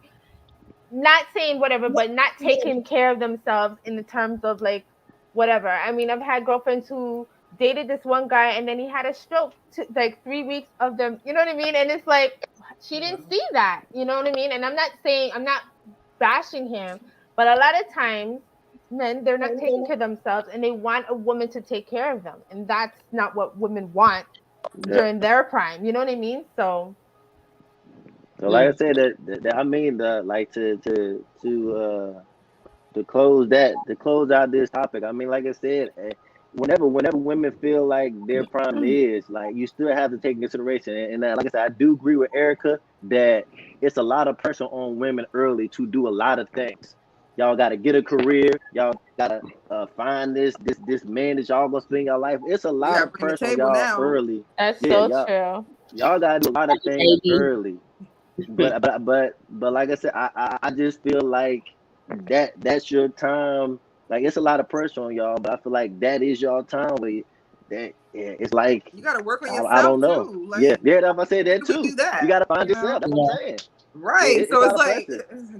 not saying whatever, but not taking care of themselves in the terms of like whatever. I mean, I've had girlfriends who dated this one guy and then he had a stroke like 3 weeks of them, you know what I mean? And it's like she didn't see that, you know what I mean? And I'm not bashing him, but a lot of times men, they're not taking care of themselves and they want a woman to take care of them, and that's not what women want during their prime, you know what I mean? So like I said, that I mean, like to close out this topic. I mean, like I said, whenever women feel like their prime is, like, you still have to take in consideration. And like I said, I do agree with Erica that it's a lot of pressure on women early to do a lot of things. Y'all got to get a career. Y'all got to find this man that y'all gonna spend your life. It's a lot of pressure on y'all early. That's so true. Y'all got to do a lot of things early. But like I said, I just feel like that's your time. Like, it's a lot of pressure on y'all, but I feel like that is your time. It's like you gotta work on yourself. I don't know. Too. Like, I said that too. Do that. You gotta find yourself. That's what I'm saying. Right. So it's like,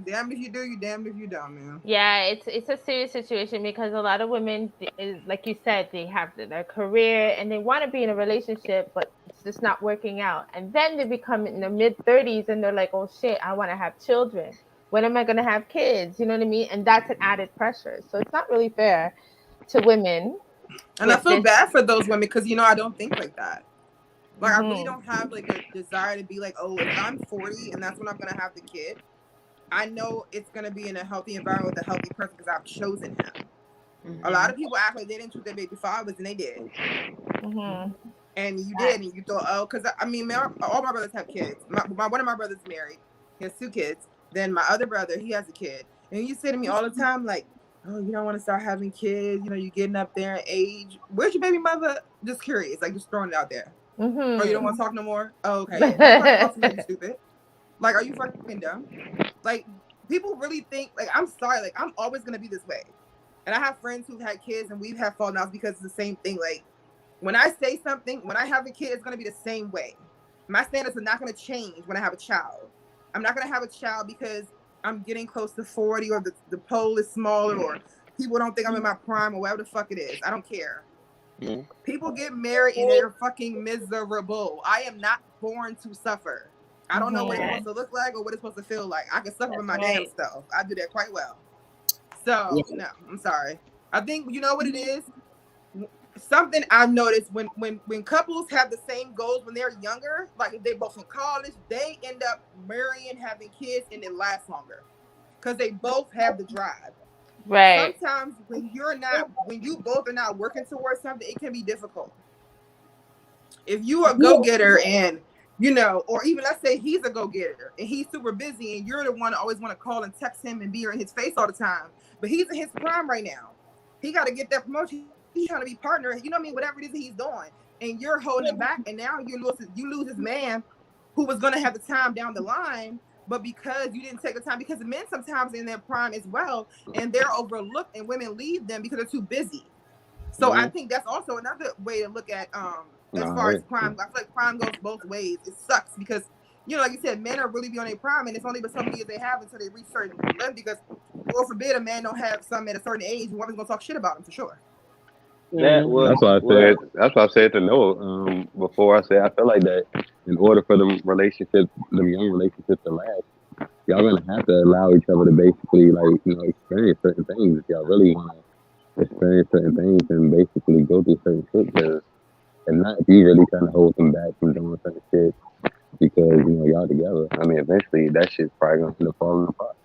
damn if you do, you damned if you don't, man. Yeah, it's a serious situation because a lot of women, like you said, they have their career and they want to be in a relationship, but it's just not working out. And then they become in their mid-30s and they're like, oh shit, I want to have children. When am I going to have kids? You know what I mean? And that's an added pressure. So it's not really fair to women. And I feel bad for those women because, I don't think like that. Like, I really don't have, like, a desire to be like, oh, if I'm 40 and that's when I'm going to have the kid, I know it's going to be in a healthy environment with a healthy person because I've chosen him. A lot of people act like they didn't choose their baby fathers, and they did. And you did, and you thought, oh, because, I mean, all my brothers have kids. One of my brothers is married. He has 2 kids. Then my other brother, he has a kid. And you say to me all the time, like, oh, you don't want to start having kids. You're getting up there in age. Where's your baby mother? Just curious, like, just throwing it out there. Oh, you don't want to talk no more? Oh, okay. You're stupid. Like, are you fucking dumb? Like, people really think, like, I'm sorry, like, I'm always going to be this way. And I have friends who've had kids and we've had fallen outs because it's the same thing. Like, when I say something, when I have a kid, it's going to be the same way. My standards are not going to change when I have a child. I'm not going to have a child because I'm getting close to 40 or the pole is smaller or people don't think I'm in my prime or whatever the fuck it is. I don't care. People get married and they're fucking miserable. I am not born to suffer. I don't know what it's supposed to look like or what it's supposed to feel like. I can suffer with my damn self. I do that quite well. So, no, I'm sorry. I think, you know what it is? Something I've noticed when couples have the same goals when they're younger, like if they both in college, they end up marrying, having kids, and it lasts longer because they both have the drive. Right. Sometimes when you both are not working towards something, it can be difficult. If you are a go-getter and, or even let's say he's a go-getter and he's super busy and you're the one that always want to call and text him and be in his face all the time, but he's in his prime right now. He got to get that promotion. He's trying to be partner. You know what I mean? Whatever it is that he's doing. And you're holding him back. And now you lose his man who was going to have the time down the line. But because you didn't take the time, because men sometimes in their prime as well, and they're overlooked and women leave them because they're too busy. So I think that's also another way to look at as far as prime. I feel like prime goes both ways. It sucks because, like you said, men are really beyond their prime and it's only but so many years they have until they reach certain level because, or forbid, a man don't have some at a certain age and woman's going to talk shit about him for sure. That's why I said to Noah before. I said I feel like that in order for them young relationships to last, y'all gonna have to allow each other to basically experience certain things if y'all really want to experience certain things and basically go through certain shit. And not if you really trying to hold them back from doing certain shit because y'all together. I mean, eventually that shit's probably gonna end up falling apart.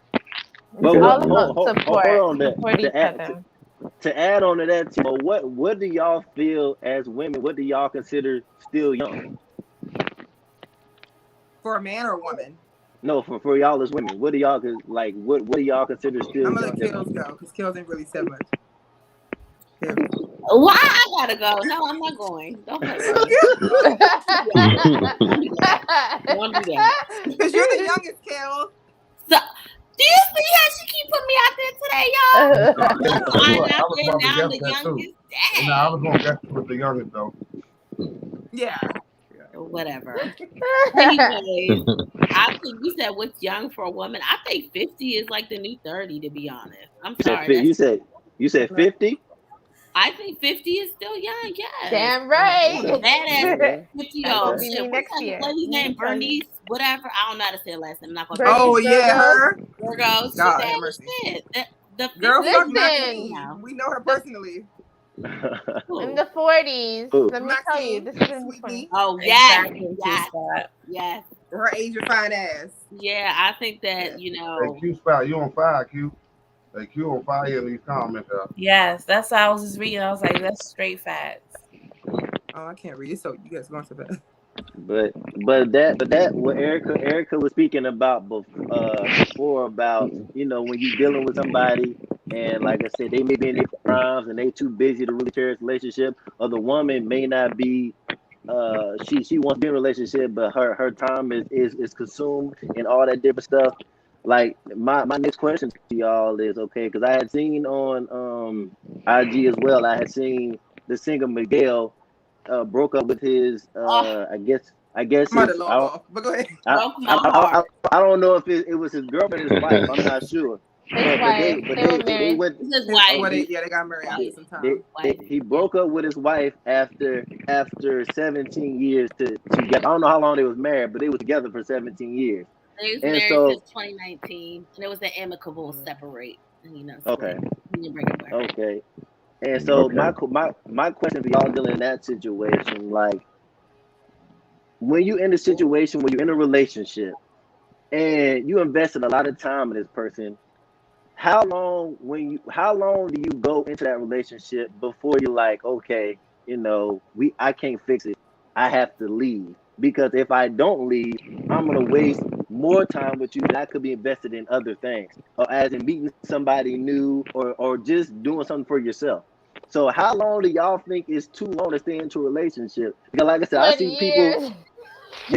Support each other. To add on to that, what do y'all feel as women? What do y'all consider still young? For a man or a woman? No, for y'all as women. What do y'all like? What do y'all consider still young? I'm gonna let Kellz go because Kellz ain't really said much. Yeah. Why I gotta go? No, I'm not going. Don't play with me. Don't do that. Because you're the youngest, Kellz. So, do you see how she keep putting me out there today, y'all? I was going to guess with the youngest, though. Yeah. whatever. Anyways, I think you said what's young for a woman. I think 50 is like the new 30. To be honest, I'm sorry. You said 50? I think 50 is still young. Yes. Damn right. Okay. Badass Okay. 50 That's year gonna old be shit. me What's next that year. lady's name? I'm telling you. Bernice, whatever. I don't know how to say her last name. I'm not gonna Bernice Oh yeah, Burgos. her. Virgo. She God bad have as mercy. shit. The Girl, 50 fuck Listen. Maxine. We know her personally. In the 40s. Ooh. Let me tell you, Maxine, this is in the 20s. Sweetie, Oh yes, Exactly. yes, Scott. yes. her age of fine ass. Yeah, I think that Hey, know. Q Spot, you on fire, Q? Hey, Q on fire in these comments, Yes, that's how I was just reading. I was like, that's straight facts. Oh, I can't read it. So you guys going so fast. But that what Erica was speaking about before about when you dealing with somebody and like I said they may be in their primes and they too busy to really cherish relationship, or the woman may not be she wants to be in a relationship but her time is consumed in all that different stuff. Like my next question to y'all is, okay, because I had seen on IG as well, I had seen the singer Miguel broke up with his Oh, I guess I'm about to his log off, but go ahead. broke my heart. I don't know if it was his girlfriend, his wife. I'm not sure. His wife. They were They married. went. It's his His, wife. well, they got married after some time. He broke up with his wife after 17 years together. I don't know how long they was married, but they was together for 17 years. They was And married so since 2019, and it was an amicable separate. okay, split. He didn't bring it back. okay. And so Okay. my question for y'all dealing in that situation, like when you in a situation where you're in a relationship and you invested a lot of time in this person, how long do you go into that relationship before you're like, okay, I can't fix it, I have to leave? Because if I don't leave, I'm gonna waste more time with you that I could be invested in other things, or as in meeting somebody new, or just doing something for yourself. So how long do y'all think is too long to stay into a relationship? Because like I said, 20 years.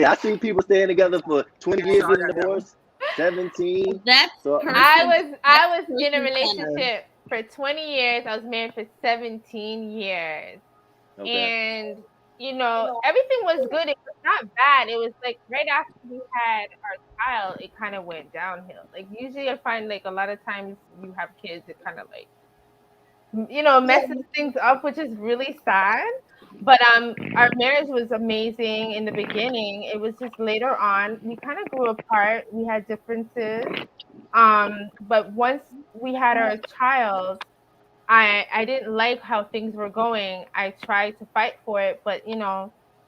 I see people staying together for 20 years, Sorry, getting got that one. divorced, 17. That So person. I was in a person relationship for 20 years. I was married for 17 years. okay. And everything was good. It was not bad. It was like right after we had our child, it kind of went downhill. Like usually I find like a lot of times you have kids, it kind of like messes things up, which is really sad. But our marriage was amazing in the beginning. It was just later on we kind of grew apart. We had differences. But once we had our child, I didn't like how things were going. I tried to fight for it, but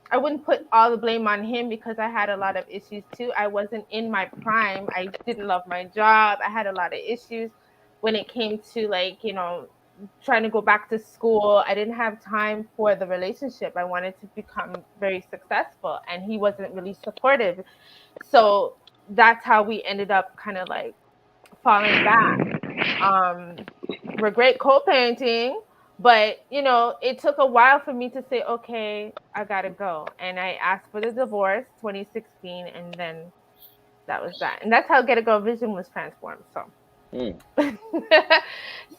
I wouldn't put all the blame on him because I had a lot of issues too. I wasn't in my prime. I didn't love my job. I had a lot of issues when it came to like, trying to go back to school. I didn't have time for the relationship. I wanted to become very successful and he wasn't really supportive. So that's how we ended up kind of like falling back. We're great co-parenting, but it took a while for me to say, okay, I gotta go. And I asked for the divorce 2016, and then that was that. And that's how Get a Girl Vision was transformed. So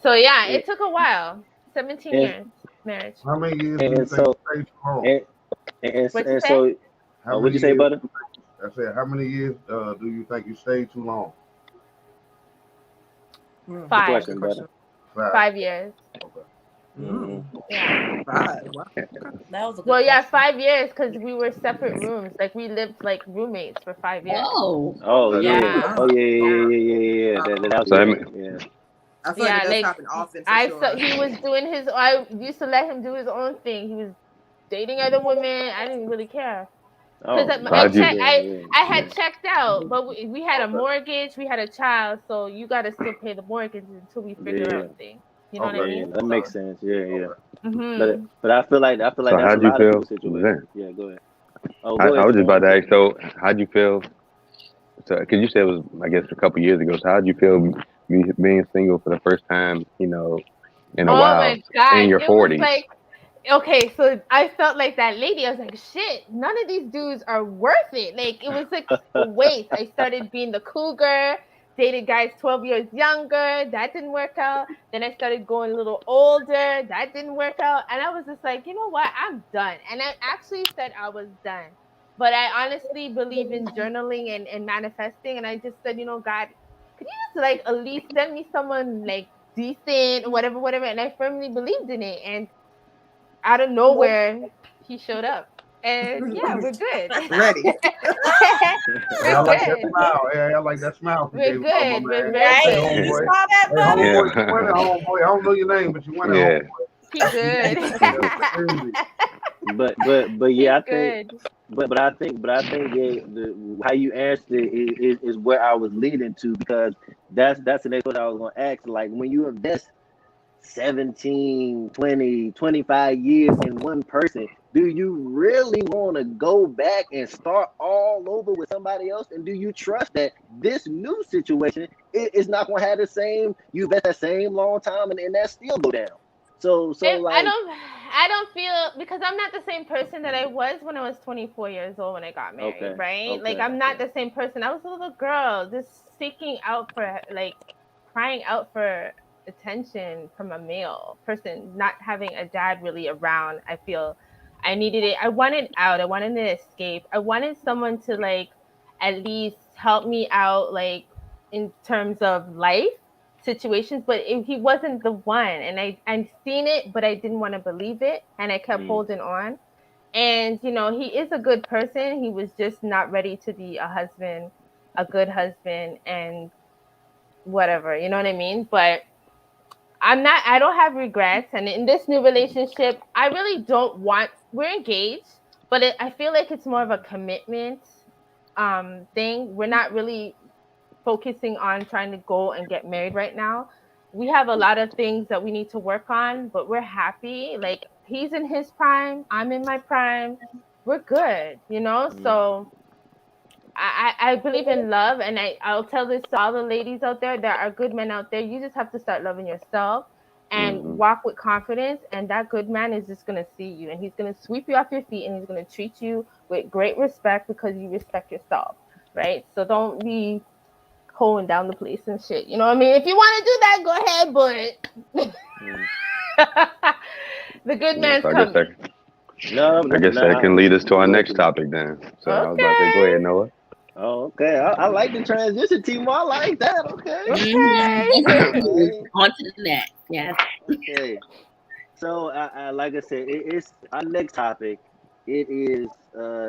so yeah, it took a while. 17 years marriage. How many years do you And think so you stayed too long? What'd you and say? so How what'd you many say, years? Butter? I said, how many years do you think you stayed too long? Good 5. question, Butter. 5 years. Okay. Yeah. 5. Wow. That was a good Well, yeah, question. 5 years because we were separate rooms. Like we lived like roommates for 5 years. Oh Okay. yeah. Yeah. Oh yeah. That was So, yeah. I feel like Yeah, it does like happen often for sure. he was doing his. I used to let him do his own thing. He was dating other women. I didn't really care because Oh, I how'd you- checked. I yeah. had checked out, but we had a mortgage. We had a child, so you got to still pay the mortgage until we figure Yeah. out things. You know what I Okay. Yeah, mean? that makes sense. Yeah. Mm-hmm. But I feel like So that's a how'd you lot of feel? people's situation. Yeah, go ahead. Oh, I go ahead. was just about Savannah. to ask. So how'd you feel? So, because you said it was, I guess, a couple years ago. So how'd you feel being single for the first time? In a Oh while, my God, in your it was 40s. like. Okay, so I felt like that lady. I was like, shit, none of these dudes are worth it. Like, it was like a waste. I started being the cougar, dated guys 12 years younger. That didn't work out. Then I started going a little older. That didn't work out. And I was just like, you know what? I'm done. And I actually said I was done. But I honestly believe in journaling and manifesting. And I just said, God, could you just like at least send me someone like decent or whatever. And I firmly believed in it. And out of nowhere, he showed up. And yeah, we're good. Ready. Hey, I We're like that good. smile. Hey, I like that smile you We're gave my good. We're man. very Hey, Right? good. You homeboy. saw that, Hey, buddy? homeboy, Yeah. you went it, homeboy. I don't know your name, but you went it, Yeah. homeboy. He good. Crazy. But He's yeah, I think good. but I think how you answered it is where I was leading to, because that's the next question I was gonna ask. Like, when you invest 17, 20, 25 years in one person, do you really want to go back and start all over with somebody else? And do you trust that this new situation is not going to have the same, you invest that same long time and that still go down? So I like, don't feel, because I'm not the same person that I was when I was 24 years old when I got married, right? Like, I'm not the same person. I was a little girl just seeking out for, like, crying out for attention from a male person, not having a dad really around. I feel I needed it. I wanted out. I wanted to escape. I wanted someone to, like, at least help me out, like, in terms of life situations, but he wasn't the one. And I've seen it, but I didn't want to believe it. And I kept holding on. And, he is a good person. He was just not ready to be a husband, a good husband, and whatever. You know what I mean? But I don't have regrets. And in this new relationship, I really don't want, we're engaged, but I feel like it's more of a commitment thing. We're not really focusing on trying to go and get married right now. We have a lot of things that we need to work on, but we're happy. Like, he's in his prime, I'm in my prime. We're good, So I believe in love, and I'll tell this to all the ladies out there. There are good men out there. You just have to start loving yourself and walk with confidence, and that good man is just going to see you, and he's going to sweep you off your feet, and he's going to treat you with great respect because you respect yourself, right? So don't be holding down the place and shit. You know what I mean? If you want to do that, go ahead, but the good man's So coming. I guess that can lead us to our next topic then. So I was about to say, go ahead, Noah. Oh, okay. I like the transition, Timo. I like that. Okay. On to the next. Yes. Okay. So, I like I said, it's our next topic. It is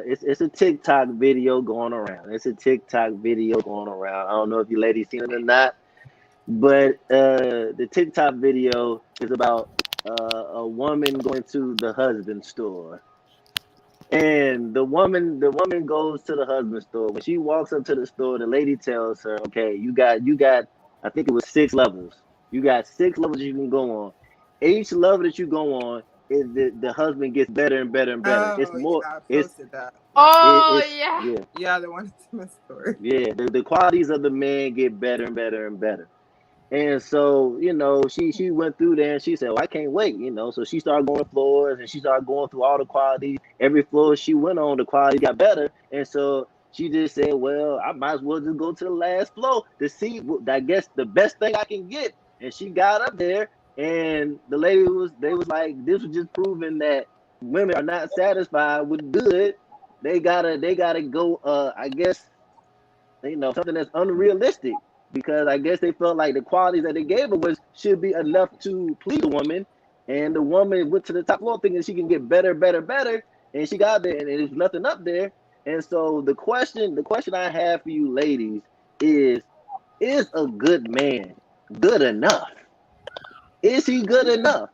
it's a TikTok video going around. It's a TikTok video going around. I don't know if you ladies seen it or not, but the TikTok video is about a woman going to the husband store. And the woman goes to the husband store. When she walks up to the store, the lady tells her, "Okay, you got I think it was 6 levels. You got 6 levels you can go on. Each level that you go on is the husband gets better and better and better. It's more. Yeah, I posted that. Yeah, the one that's in the story. Yeah, the qualities of the man get better and better and better. And so, she went through there and she said, "Well, I can't wait," So she started going floors and she started going through all the qualities. Every floor she went on, the quality got better. And so she just said, "Well, I might as well just go to the last floor to see, I guess, the best thing I can get." And she got up there, and they was like, this was just proving that women are not satisfied with good. They gotta go, I guess, something that's unrealistic, because I guess they felt like the qualities that they gave her should be enough to please a woman. And the woman went to the top floor thinking she can get better, better, better, and she got there and there's nothing up there. And so the question I have for you ladies is a good man good enough? Is he good enough?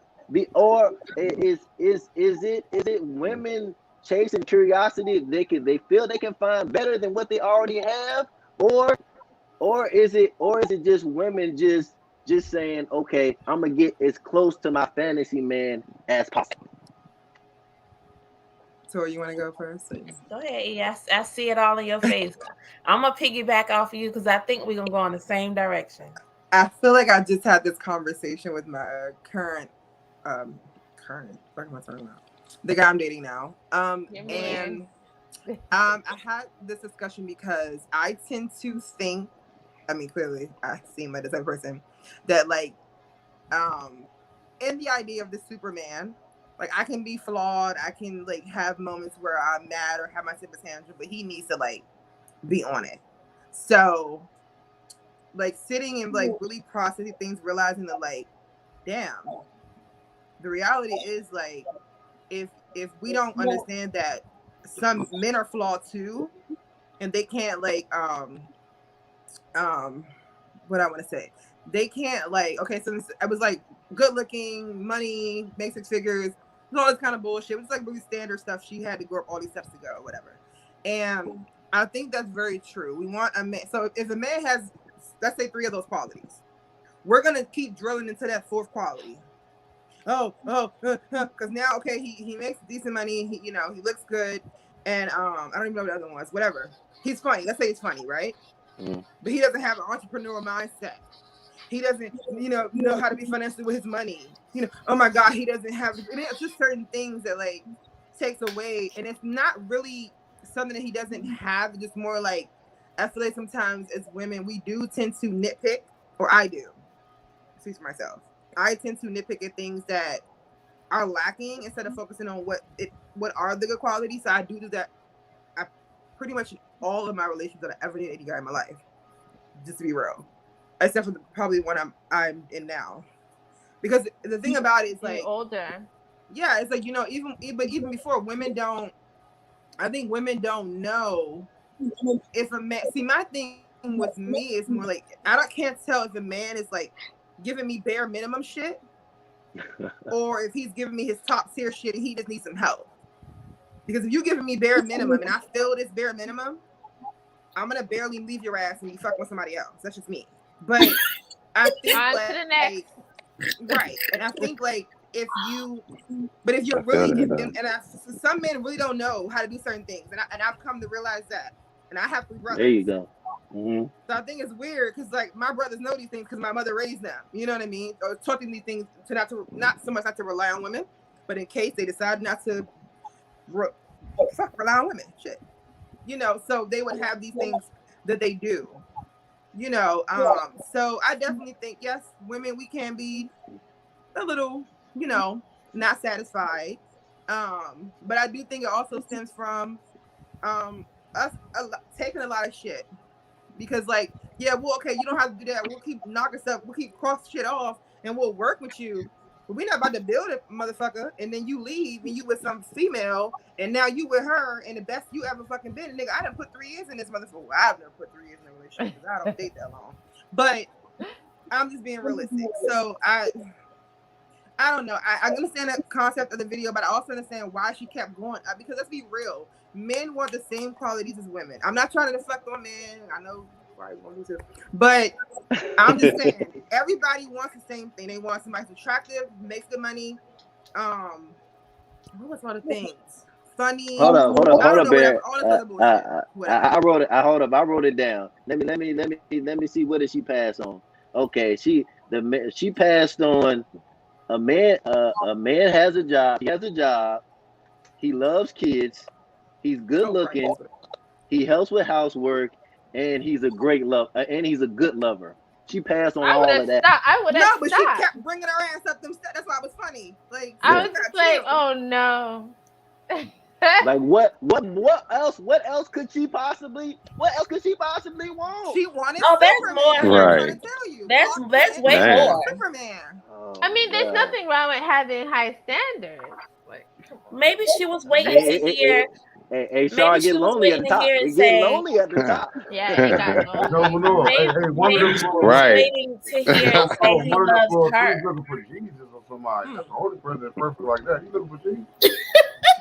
Or is it women chasing curiosity? They feel they can find better than what they already have, or is it just women just saying, "Okay, I'm gonna get as close to my fantasy man as possible"? So you want to go first? Go ahead. Yes, I see it all in your face. I'm gonna piggyback off of you because I think we're gonna go in the same direction. I feel like I just had this conversation with my current, what am I talking about? The guy I'm dating now. And I had this discussion because I tend to think, I mean, clearly I seem like the type of person that, like, in the idea of the Superman, Like I can be flawed. I can like have moments where I'm mad or have my temper tantrum, but he needs to like be on it. So like sitting and like really processing things, realizing that like, damn, the reality is like if we don't understand that some men are flawed too, and they can't like what I want to say, they can't like, okay, so I was like good looking, money, make 6 figures, all this kind of bullshit. It was like really standard stuff. She had to go up all these steps to go, whatever. And I think that's very true. We want a man. So if a man has, let's say 3 of those qualities, we're gonna keep drilling into that 4th quality. Because now, okay, he makes decent money. He, you know, he looks good, and I don't even know what the other one was. Whatever. He's funny. Let's say he's funny, right? But he doesn't have an entrepreneurial mindset. He doesn't, know how to be financially with his money. Oh my God, he doesn't have. It's just certain things that like takes away, and it's not really something that he doesn't have. It's just more like, I feel like sometimes as women we do tend to nitpick, or I do. Speak for myself. I tend to nitpick at things that are lacking instead of focusing on what are the good qualities. So I do that. I pretty much all of my relationships that I ever dated any guy in my life, just to be real, except for probably one I'm in now. Because the thing about it is like, you're older. Yeah, it's like, even before, I think women don't know if a man. See, my thing with me is more like can't tell if a man is like giving me bare minimum shit or if he's giving me his top tier shit and he just needs some help. Because if you're giving me bare minimum and I feel this bare minimum, I'm gonna barely leave your ass and you fuck with somebody else. That's just me. But I think right. And I think like if you're really some men really don't know how to do certain things, and I've come to realize that. And I have 3 brothers. There you go. Mm-hmm. So I think it's weird because like my brothers know these things because my mother raised them. You know what I mean? Or taught them these things to not so much not to rely on women, but in case they decide not to rely on women, shit. So they would have these things that they do. So I definitely think yes, women, we can be a little, not satisfied. But I do think it also stems from us taking a lot of shit. Because like, yeah, well, okay, you don't have to do that. We'll keep knocking stuff, we'll keep cross shit off, and we'll work with you. But we're not about to build it, motherfucker. And then you leave, and you with some female, and now you with her, and the best you ever fucking been. And nigga, I done put 3 years in this motherfucker. Well, I've never put 3 years in a relationship because I don't date that long. But I'm just being realistic. So I don't know. I understand the concept of the video, but I also understand why she kept going. Because let's be real. Men want the same qualities as women. I'm not trying to deflect on men. I know probably won't lose it. But I'm just saying, everybody wants the same thing. They want somebody who's attractive, makes good money. What was one of the things? Funny. Hold up, Bear. I wrote it. I wrote it down. Let me see what did she pass on. Okay, she passed on a man. A man has a job. He has a job. He loves kids. He's good looking. He helps with housework, and he's a great love. And he's a good lover. She passed on all of that. I would have but she kept bringing her ass up them steps. That's why it was funny. Like I was just like, oh no. Like what else? What else could she possibly want? She wanted. Oh, there's more. Right. There's way more. Superman. I mean, there's nothing wrong with having high standards. Like, maybe she was waiting to hear. Hey, Char, get lonely at the top. It get lonely at the top. Yeah, it got lonely. Maybe she was waiting to hear say he loves her. He's looking for Jesus or somebody. That's the only person that's perfect like that. He's looking for Jesus.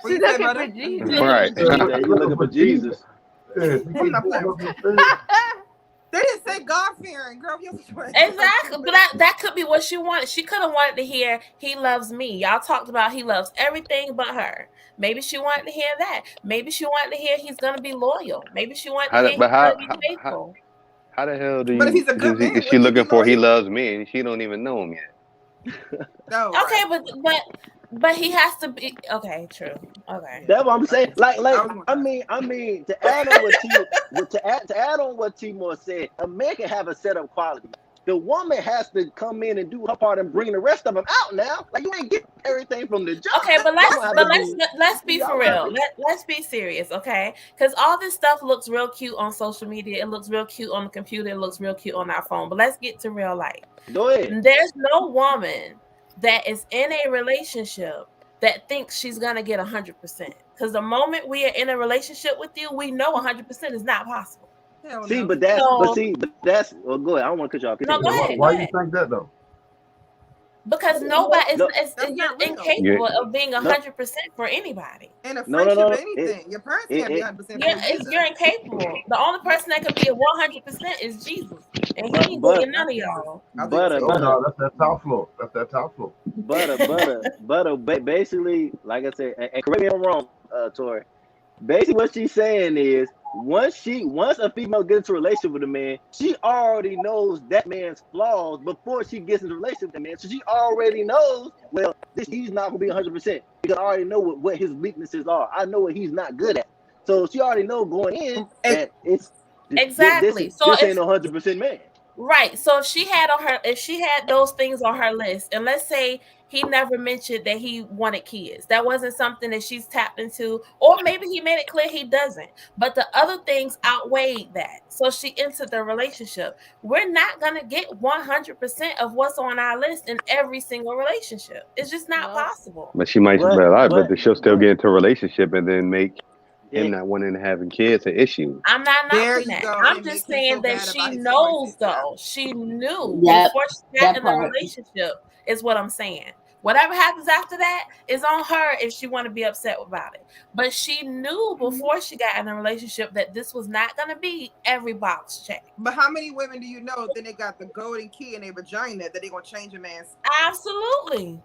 She's looking for Jesus. Right. You're looking for Jesus. They didn't say God-fearing, girl. Exactly, but that could be what she wanted. She could have wanted to hear he loves me. Y'all talked about he loves everything but her. Maybe she wanted to hear that. Maybe she wanted to hear he's gonna be loyal. Maybe she wanted to hear he's gonna be faithful. How the hell do you? But if he's a good man, is she looking for he loves me and she don't even know him yet? No. Okay, but he has to be okay. True. Okay. That's what I'm saying. Like I mean, to add on what Timor said, a man can have a set of qualities. the woman has to come in and do her part and bring the rest of them out now. Like, you ain't get everything from the jump. Okay, but let's be y'all for real. right. Let's be serious, okay? Because all this stuff looks real cute on social media. It looks real cute on the computer. It looks real cute on our phone. But let's get to real life. Go ahead. There's no woman that is in a relationship that thinks she's gonna get 100%. Because the moment we are in a relationship with you, we know 100% is not possible. See, No. but that's well, go ahead. I don't want to cut y'all off. No, go ahead. Why you think that though? Because nobody is That's you're not real. incapable of being 100% for anybody. In a No, friendship, anything. Your parents can't be 100% for you. You're incapable. The only person that can be a 100% is Jesus, and he ain't But- doing none of y'all. Butter, Oh, no, that's that top floor. That's that top floor. Butter. Basically, like I said, and correct me if I'm wrong, Toree. Basically, what she's saying is, once a female gets into a relationship with a man, she already knows that man's flaws before she gets into a relationship with the man. So she already knows, well, he's not gonna be 100% because I already know what his weaknesses are. I know what he's not good at. So she already know going in that it's Exactly. This ain't 100% man. Right. So if she had those things on her list, and let's say he never mentioned that he wanted kids, that wasn't something that she's tapped into, or maybe he made it clear he doesn't, but the other things outweighed that. So she entered the relationship. We're not gonna get 100% of what's on our list in every single relationship. It's just not possible. But she might, but she'll still get into a relationship and then make him not wanting to having kids an issue. I'm not knocking that. I'm just saying that she knows, though. She knew before she got in the relationship, is what I'm saying. Whatever happens after that is on her if she want to be upset about it. But she knew before she got in a relationship that this was not going to be every box check. But how many women do you know that they got the golden key in their vagina that they gonna change a man's? Absolutely.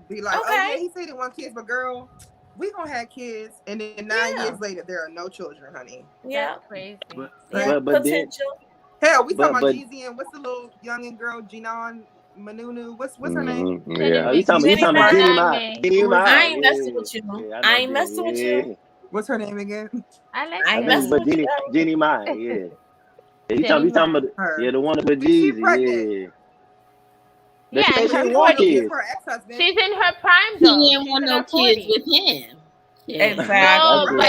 Be like, okay. Oh yeah, he said he want kids, but girl, we gonna have kids, and then 9 years later there are no children, honey. Yeah, that's crazy. But potential. Hell, we talking about Jeezy and what's the little youngin' girl, Jinan Manunu? What's her name? Yeah, you talking about Jeannie Mai. I ain't messing with you. I ain't messing with you. What's her name again? I ain't messing with you. Jeannie Mai. Yeah. You talking about the one with Jeezy. Yeah, she's her in 40s. She's in her prime though. She didn't want no kids with him. Exactly.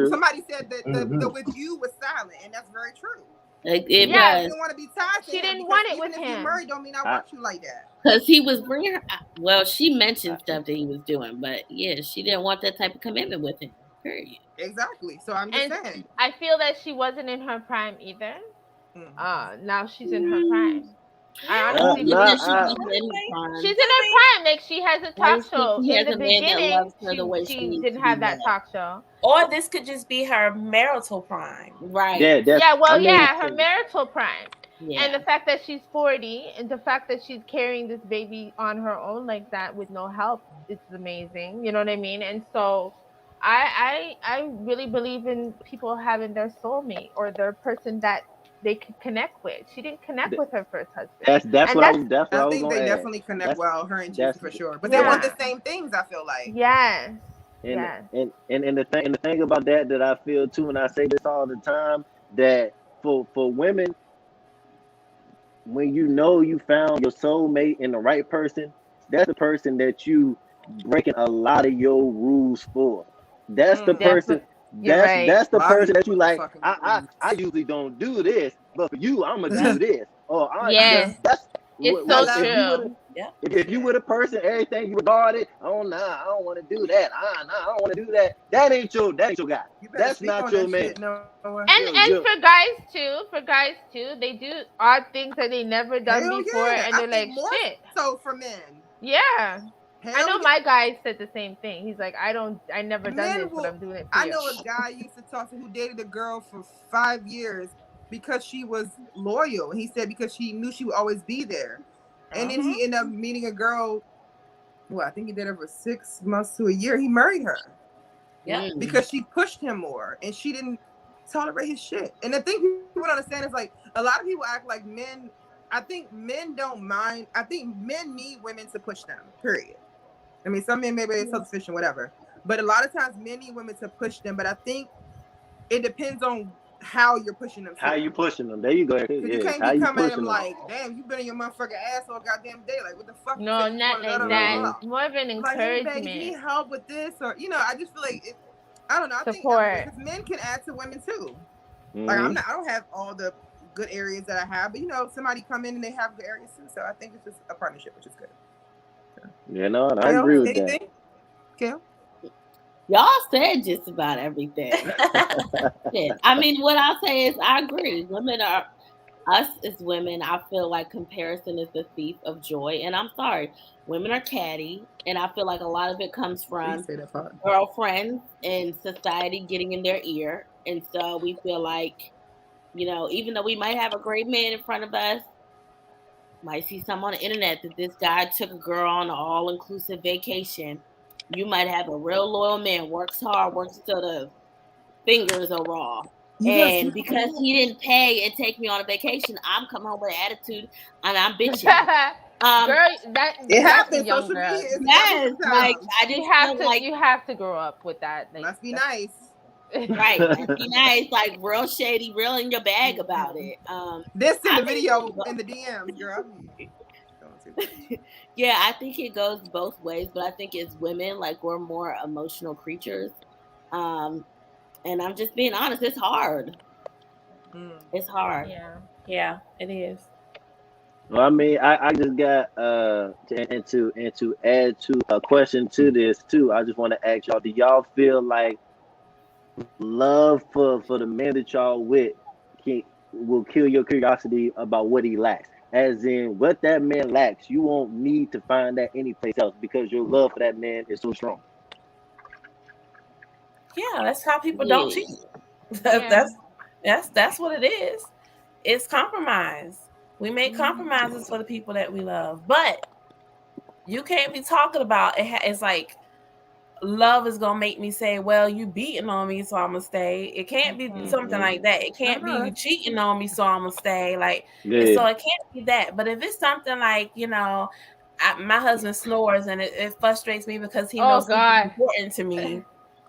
Somebody said that the with you was silent, and that's very true. It she didn't want to be tied to She him didn't want it with if him. you're married, don't mean I want you like that. Because he was bringing her. Well, she mentioned stuff that he was doing, but yeah, she didn't want that type of commitment with him. Period. Exactly. So I'm just saying. I feel that she wasn't in her prime either. Now she's in her prime. I honestly believe she's in her prime. Like, she has a talk show. In the beginning, she didn't have that talk show. Or this could just be her marital prime. Right. Her marital prime. Yeah. And the fact that she's 40 and the fact that she's carrying this baby on her own like that with no help, it's amazing. You know what I mean? And so I really believe in people having their soulmate or their person that they could connect with. She didn't connect with her first husband. I think they definitely connect well, her and Jesus for sure. But they want the same things, I feel like. Yes. And the thing about that I feel too, and I say this all the time, that for women, when you know you found your soulmate in the right person, that's the person that you breaking a lot of your rules for. That's the person. That's the person that you like. I usually don't do this, but for you, I'm gonna do this. It's so true. If you were the person, everything you regarded, I don't want to do that. I don't want to do that. That ain't your guy. That's not your man. And for guys too, they do odd things that they never done before, and they're like, shit. So for men, I know my guy said the same thing. He's like, I never done this, but I'm doing it for you. I know a guy used to talk to who dated a girl for 5 years because she was loyal. And he said because she knew she would always be there. And then he ended up meeting a girl. Well, I think he did it for 6 months to a year. He married her. Yeah. Because she pushed him more and she didn't tolerate his shit. And the thing people don't understand is like a lot of people act like men. I think men don't mind. I think men need women to push them, period. I mean, some men maybe they're self-sufficient, whatever. But a lot of times men need women to push them. But I think it depends on how you're pushing them. How you pushing them? There you go. You Yeah, can't how be you coming at pushing them them? like, damn, you been in your motherfucking ass all goddamn day. Like, what the fuck? No, not like that. It's more of an like, hey, babe, encouragement. you need help with this, or I just feel like I don't know. I Support. think because men can add to women too. Mm-hmm. Like I don't have all the good areas that I have, but somebody come in and they have good areas too. So I think it's just a partnership, which is good. Yeah, no, I agree with that. Kel? Y'all said just about everything. Yeah. I mean, what I'll say is I agree. Us as women, I feel like comparison is the thief of joy. And I'm sorry, women are catty. And I feel like a lot of it comes from girlfriends and society getting in their ear. And so we feel like, even though we might have a great man in front of us, might see something on the internet that this guy took a girl on an all-inclusive vacation. You might have a real loyal man, works hard, works till the fingers are raw. And because he didn't pay and take me on a vacation, I'm coming home with an attitude and I'm bitching. Girl, it happens. Young Social girl. media is yes, like I just you have to grow up with that. Like, must be nice. Right, must be nice, like real shady, real in your bag about it. This in the video in the DMs, girl. Yeah, I think it goes both ways, but I think as women, like we're more emotional creatures. And I'm just being honest, it's hard. It's hard. Yeah, it is. Well, I mean, I just got to add to a question to this too. I just want to ask y'all: do y'all feel like love for the man that y'all with will kill your curiosity about what he lacks? As in, what that man lacks, you won't need to find that anyplace else because your love for that man is so strong. Yeah, that's how people don't cheat. That's what it is. It's compromise. We make compromises for the people that we love, but you can't be talking about it. It's like love is gonna make me say, "Well, you beating on me, so I'm gonna stay." It can't be something like that. It can't be you cheating on me, so I'm gonna stay. Like, so it can't be that. But if it's something like, my husband snores and it frustrates me because he knows sleep is important to me.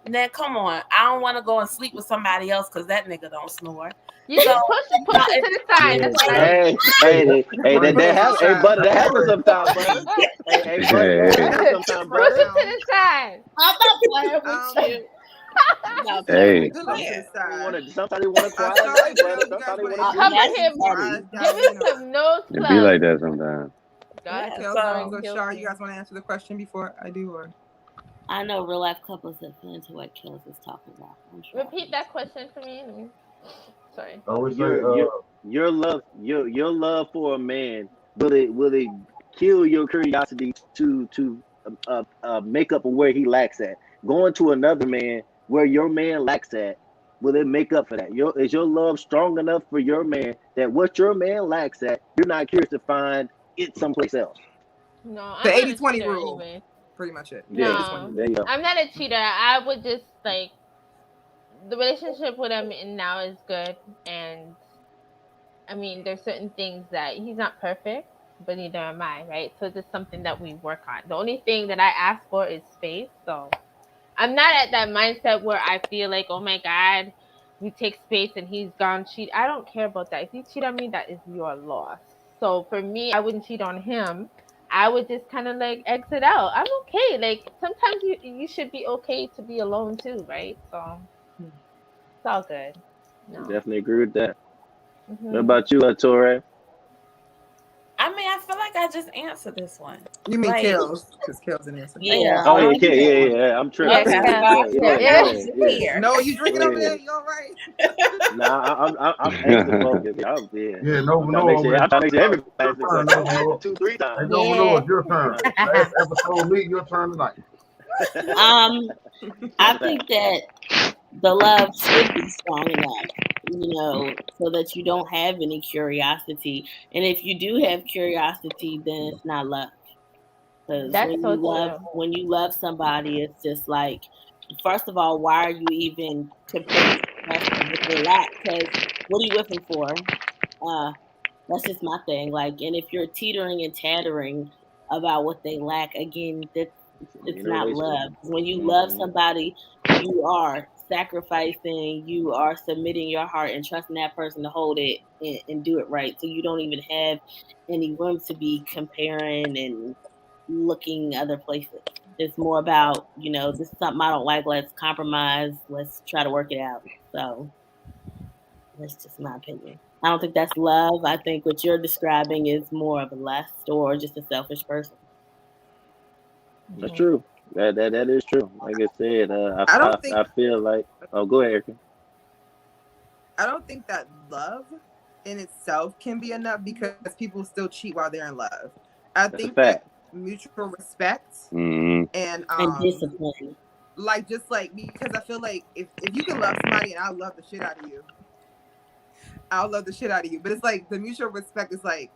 Then come on, I don't want to go and sleep with somebody else because that nigga don't snore. You just push it to the side. That happens. Hey, butter, that happens sometimes, brother. Hey, butter, that happens sometimes, brother. Push it to the side. I'm not playing with you. Hey. Sometimes they want to quiet night, brother. Sometimes they want to cover him. Give me some nose It be like that sometimes. Char, you guys want to answer the question before I do, or? I know real life couples that fit into what Kellz is talking about. Repeat that question for me. Sorry. Your love for a man, will it kill your curiosity to make up for where he lacks at? Going to another man where your man lacks at, will it make up for that? Is your love strong enough for your man that what your man lacks at, you're not curious to find it someplace else? No, the 80-20 rule. Anyway. Pretty much it. No, there you go. I'm not a cheater. I would just the relationship with him now is good, and I mean there's certain things that he's not perfect, but neither am I, right? So it's just something that we work on. The only thing that I ask for is space. So I'm not at that mindset where I feel like, oh my God, we take space and he's gone cheat. I don't care about that. If you cheat on me, that is your loss. So for me, I wouldn't cheat on him. I would just kind of exit out. I'm okay. Like sometimes you should be okay to be alone too, right? So it's all good. No. Definitely agree with that. What about you, Toree? I mean, I feel like I just answered this one. You mean Kellz? Because Kellz didn't answer. Yeah. Oh, yeah. I'm tripping. Yeah. No, you drinking over there? You all right? Nah, I'm extra focused. Yeah, no. I'm trying to make sure everybody 2-3 times. Hey, no, it's your turn. Last episode, me, your turn tonight. I think that the love should be strong enough, so that you don't have any curiosity. And if you do have curiosity, then it's not love. Because when you love somebody, it's just like, first of all, why are you even comparing what they lack? Because what are you with them for? That's just my thing. And if you're teetering and tattering about what they lack, again, It's not love. When you love somebody, you are sacrificing, you are submitting your heart and trusting that person to hold it and do it right. So you don't even have any room to be comparing and looking other places. It's more about, this is something I don't like. Let's compromise. Let's try to work it out. So that's just my opinion. I don't think that's love. I think what you're describing is more of a lust or just a selfish person. That's true. That is true. Like I said, I feel like. Oh, go ahead, Erica. I don't think that love in itself can be enough because people still cheat while they're in love. I think that mutual respect and discipline. Because I feel like if you can love somebody and I'll love the shit out of you. I'll love the shit out of you. But it's like the mutual respect is like,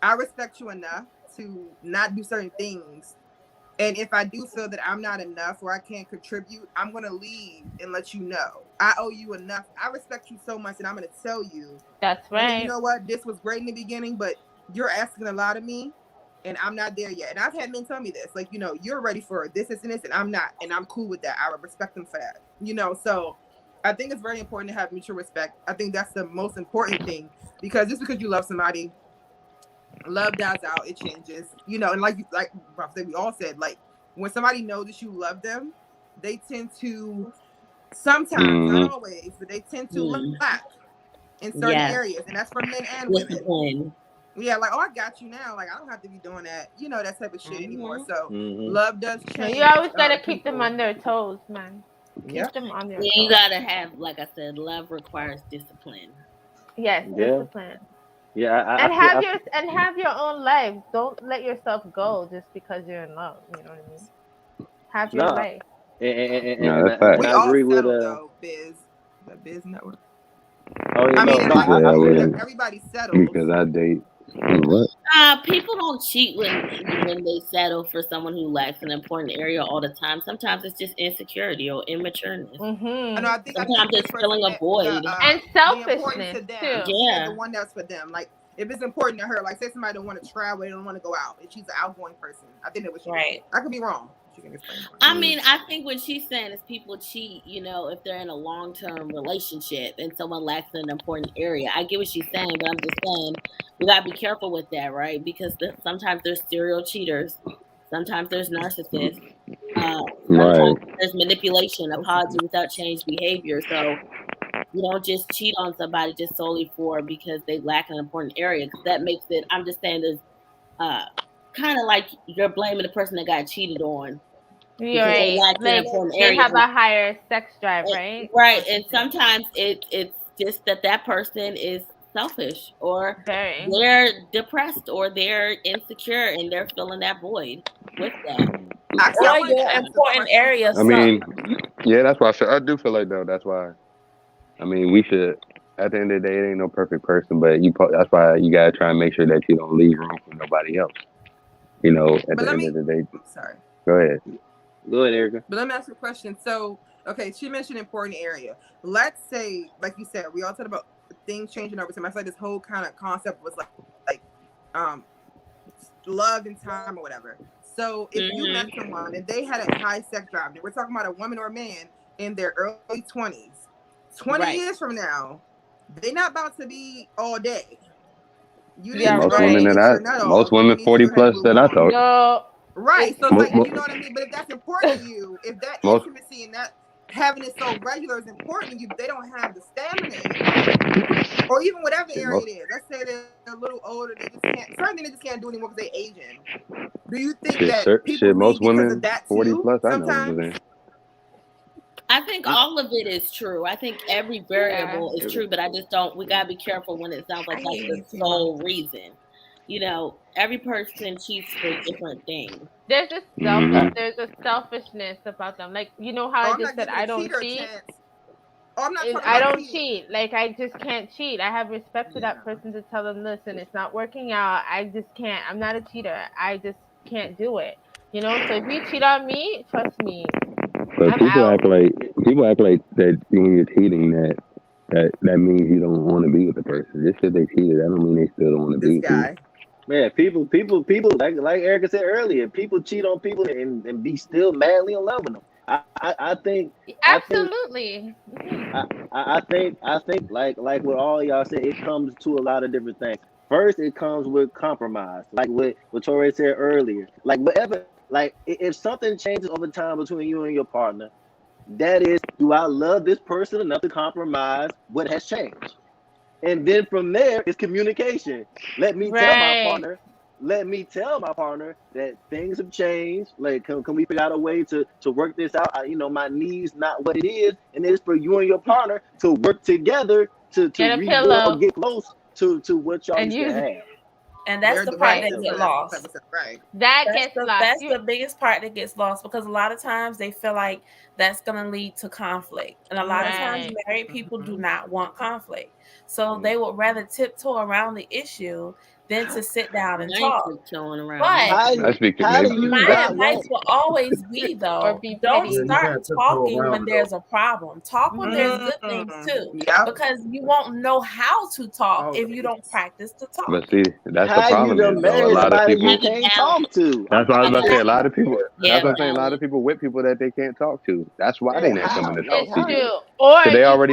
I respect you enough to not do certain things. And if I do feel that I'm not enough or I can't contribute, I'm going to leave and let you know. I owe you enough. I respect you so much and I'm going to tell you. That's right. And you know what? This was great in the beginning, but you're asking a lot of me and I'm not there yet. And I've had men tell me this, like, you're ready for this, and this, and I'm not. And I'm cool with that. I respect them for that. So I think it's very important to have mutual respect. I think that's the most important thing, because just because you love somebody, love dies out, it changes, and like we all said, like when somebody knows that you love them, they tend to sometimes, not always, but they tend to lack in certain areas, and that's for men and women. Yeah, like, I got you now. Like, I don't have to be doing that, that type of shit anymore. So love does change. You always gotta keep them on their toes, man. Keep them on their toes. You gotta have, like I said, love requires discipline. Yes, discipline. Yeah, have your own life. Don't let yourself go just because you're in love. You know what I mean? Have your life. And I agree with Biz. The Biz Network. Oh, yeah, I mean, everybody settles because I date. What? People don't cheat when they settle for someone who lacks an important area all the time. Sometimes it's just insecurity or immaturity. I think sometimes it's filling a void and selfishness too. Yeah, the one that's for them. Like, if it's important to her, like, say somebody don't want to travel, they don't want to go out, and she's an outgoing person. I think that was right. I could be wrong. She can explain more. I mean, I think what she's saying is people cheat, if they're in a long-term relationship and someone lacks an important area. I get what she's saying, but I'm just saying we gotta be careful with that, right? Because sometimes there's serial cheaters, sometimes there's narcissists, sometimes there's manipulation, apology without changed behavior. So you don't just cheat on somebody just solely because they lack an important area, because that makes it. I'm just saying there's kind of like you're blaming the person that got cheated on. Right. Like they have a higher sex drive, right? Right. And sometimes it's just that person is selfish, or they're depressed, or they're insecure, and they're filling that void with that. Or your important areas. I mean, that's why I do feel like, though, that's why. I mean, we should. At the end of the day, it ain't no perfect person, but that's why you gotta try and make sure that you don't leave room for nobody else. At the end of the day. Sorry. Go ahead. Go ahead, Erica. But let me ask you a question. So, okay, she mentioned important area. Let's say, like you said, we all talked about things changing over time. I feel like this whole kind of concept was like love and time or whatever. So if you met someone and they had a high sex drive, and we're talking about a woman or a man in their early 20s, 20 years from now, they're not about to be all day. Most women 40 plus that I talk. No. Right. So like, you know what I mean? But if that's important to you, if that intimacy and that having it so regular is important to you, they don't have the stamina anymore. Or even whatever area it is. Let's say they're a little older, they just can't do anymore because they're aging. Do you think that people most women of that 40 too, plus sometimes? I think all of it is true. I think every variable is true, but we gotta be careful when it sounds like that's the sole reason. Every person cheats for different things. There's a selfishness about them. Like, how I just said I don't cheat. I don't cheat. Like, I just can't cheat. I have respect for that person to tell them, listen, it's not working out. I just can't. I'm not a cheater. I just can't do it. So if you cheat on me, trust me. But people act like that when you're cheating that means you don't want to be with the person. Just because they cheated, that don't mean they still don't want to be with you. Man, people, like Erica said earlier, people cheat on people and be still madly in love with them. I think, Absolutely. I think, like what all y'all said, it comes to a lot of different things. First, it comes with compromise, like what Toree said earlier. Like whatever, like if something changes over time between you and your partner, that is, do I love this person enough to compromise what has changed? And then from there is communication. Let me tell my partner. Let me tell my partner that things have changed. Like, can we figure out a way to work this out? My needs not what it is, and it's for you and your partner to work together to Get a rebuild pillow. or get close to what y'all And used to use- have. And that's the part that gets lost. Right. That gets lost. That's the biggest part that gets lost, because a lot of times they feel like that's going to lead to conflict. And a lot of times married people do not want conflict. So they would rather tiptoe around the issue than to sit down and talk. But That's because my advice will always be, though, don't start talking when there's a problem. Talk when there's good things too, because you won't know how to talk if you don't practice to talk. But see, that's the problem. Is, though, a lot of people you can't talk to. That's what I was about to say. A lot of people. That's what I'm saying. A lot of people with people that they can't talk to. That's why they not coming to talk to you. Or they already.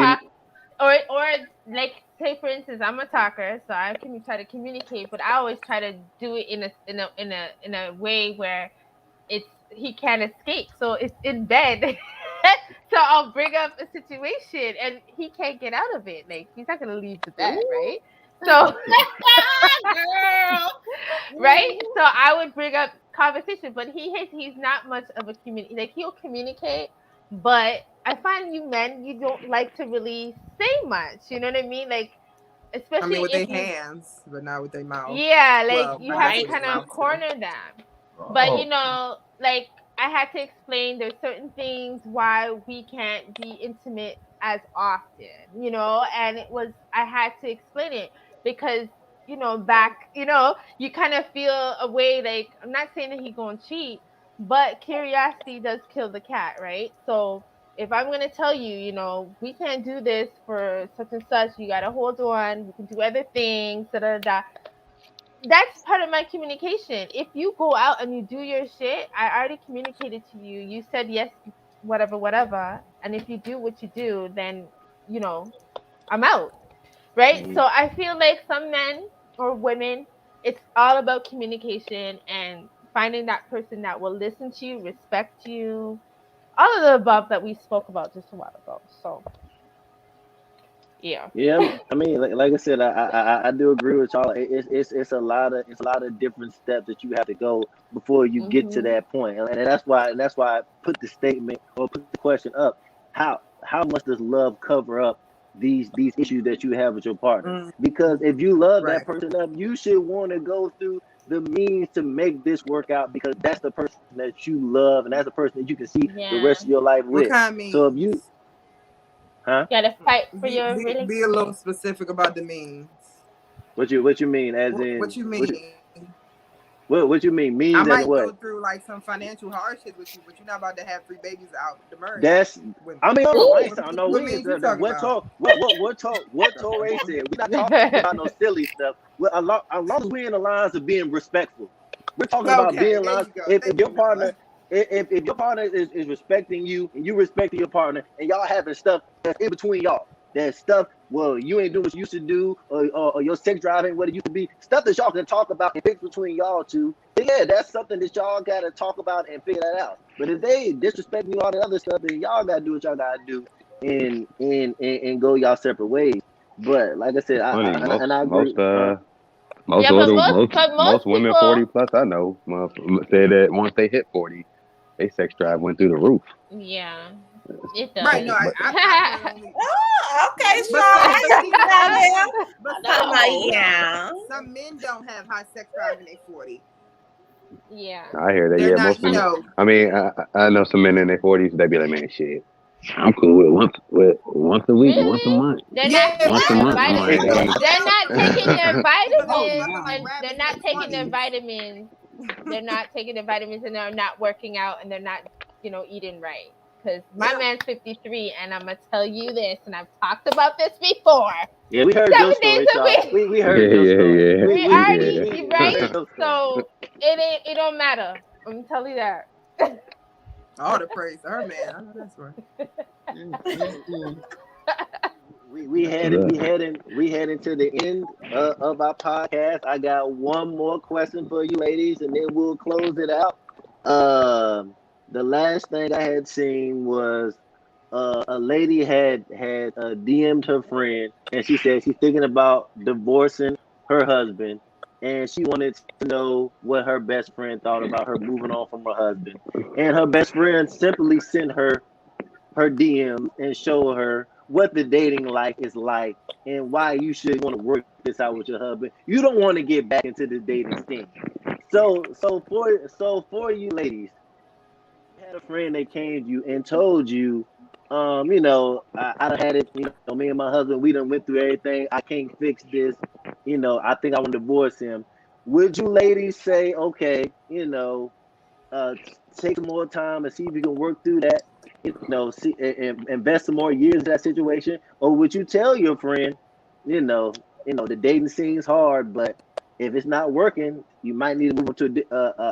Or like, say for instance, I'm a talker, so I can try to communicate, but I always try to do it in a way where he can't escape. So it's in bed. So I'll bring up a situation and he can't get out of it. Like, he's not gonna leave the bed, right? So right? So I would bring up conversation, but he's not much of a communicator. Like, he'll communicate, but I find you men, you don't like to really say much. You know what I mean? Like, especially with their hands, but not with their mouth. Yeah, like you have to kind of corner them. But like, I had to explain there's certain things why we can't be intimate as often, and I had to explain it because back, you kind of feel a way, like, I'm not saying that he's gonna cheat, but curiosity does kill the cat, right? So if I'm gonna tell you, we can't do this for such and such, you gotta hold on, we can do other things, that's part of my communication. If you go out and you do your shit, I already communicated to you. You said yes, whatever. And if you do what you do, then, I'm out. Right? Mm-hmm. So I feel like some men or women, it's all about communication and finding that person that will listen to you, respect you, all of the above that we spoke about just a while ago. So yeah. I mean, like I said, I do agree with y'all. It's a lot of different steps that you have to go before you get to that point, and that's why I put the statement or put the question up. How much does love cover up these issues that you have with your partner? Because if you love that person up, you should want to go through the means to make this work out, because that's the person that you love and that's the person that you can see the rest of your life with. So if you gotta fight for your relationship. Be a little specific about the means. What you mean? As in what you mean? What you mean? Means I might what? go through like some financial hardship with you, but you're not about to have 3 babies out the merge. That's. I mean, what Toree said. We're not talking about no silly stuff. As long as we're in the lines of being respectful, we're talking about being lines. If your partner. If your partner is respecting you and you respecting your partner, and y'all having stuff that's in between y'all, there's stuff, well, you ain't doing what you used to do, or your sex drive ain't what it used to be, stuff that y'all can talk about and fix between y'all two, yeah, that's something that y'all got to talk about and figure that out. But if they disrespecting you, all the other stuff, then y'all got to do what y'all got to do and go y'all separate ways. But like I said, I agree. Most women 40 plus I know say that once they hit 40, they sex drive went through the roof. Yeah, it does. Right? No, I okay, Sean. Some men don't have high sex drive when they're 40. Yeah, I hear that. Most men. I mean, I know some men in their 40s. They be like, man, shit, I'm cool with once a week, once a month. They're not taking their vitamins. They're not taking their vitamins. They're not taking their vitamins, and they're not working out, and they're not, eating right. because my man's 53, and I'm gonna tell you this, and I've talked about this before. Yeah, we heard 7 your days story, a Char. week. We heard your story. Yeah. We already we right. heard your story. So it don't matter. I'm telling you that. All the praise to her, man. I know that's right. We heading to the end of our podcast. I got one more question for you ladies, and then we'll close it out. The last thing I had seen was a lady had DM'd her friend, and she said she's thinking about divorcing her husband, and she wanted to know what her best friend thought about her moving on from her husband. And her best friend simply sent her DM and show her what the dating life is like and why you should want to work this out with your husband. You don't want to get back into the dating scene. So for you ladies, you had a friend that came to you and told you, I done had it, me and my husband, we done went through everything. I can't fix this. I think I want to divorce him. Would you ladies say, okay, take some more time and see if you can work through that, see, and invest some more years in that situation? Or would you tell your friend, the dating scene is hard, but if it's not working, you might need to move to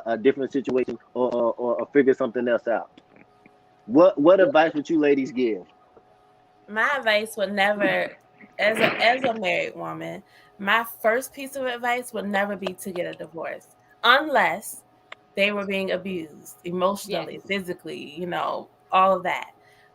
a different situation or figure something else out? What advice would you ladies give? My advice would never, as a married woman, my first piece of advice would never be to get a divorce unless they were being abused emotionally, physically, all of that.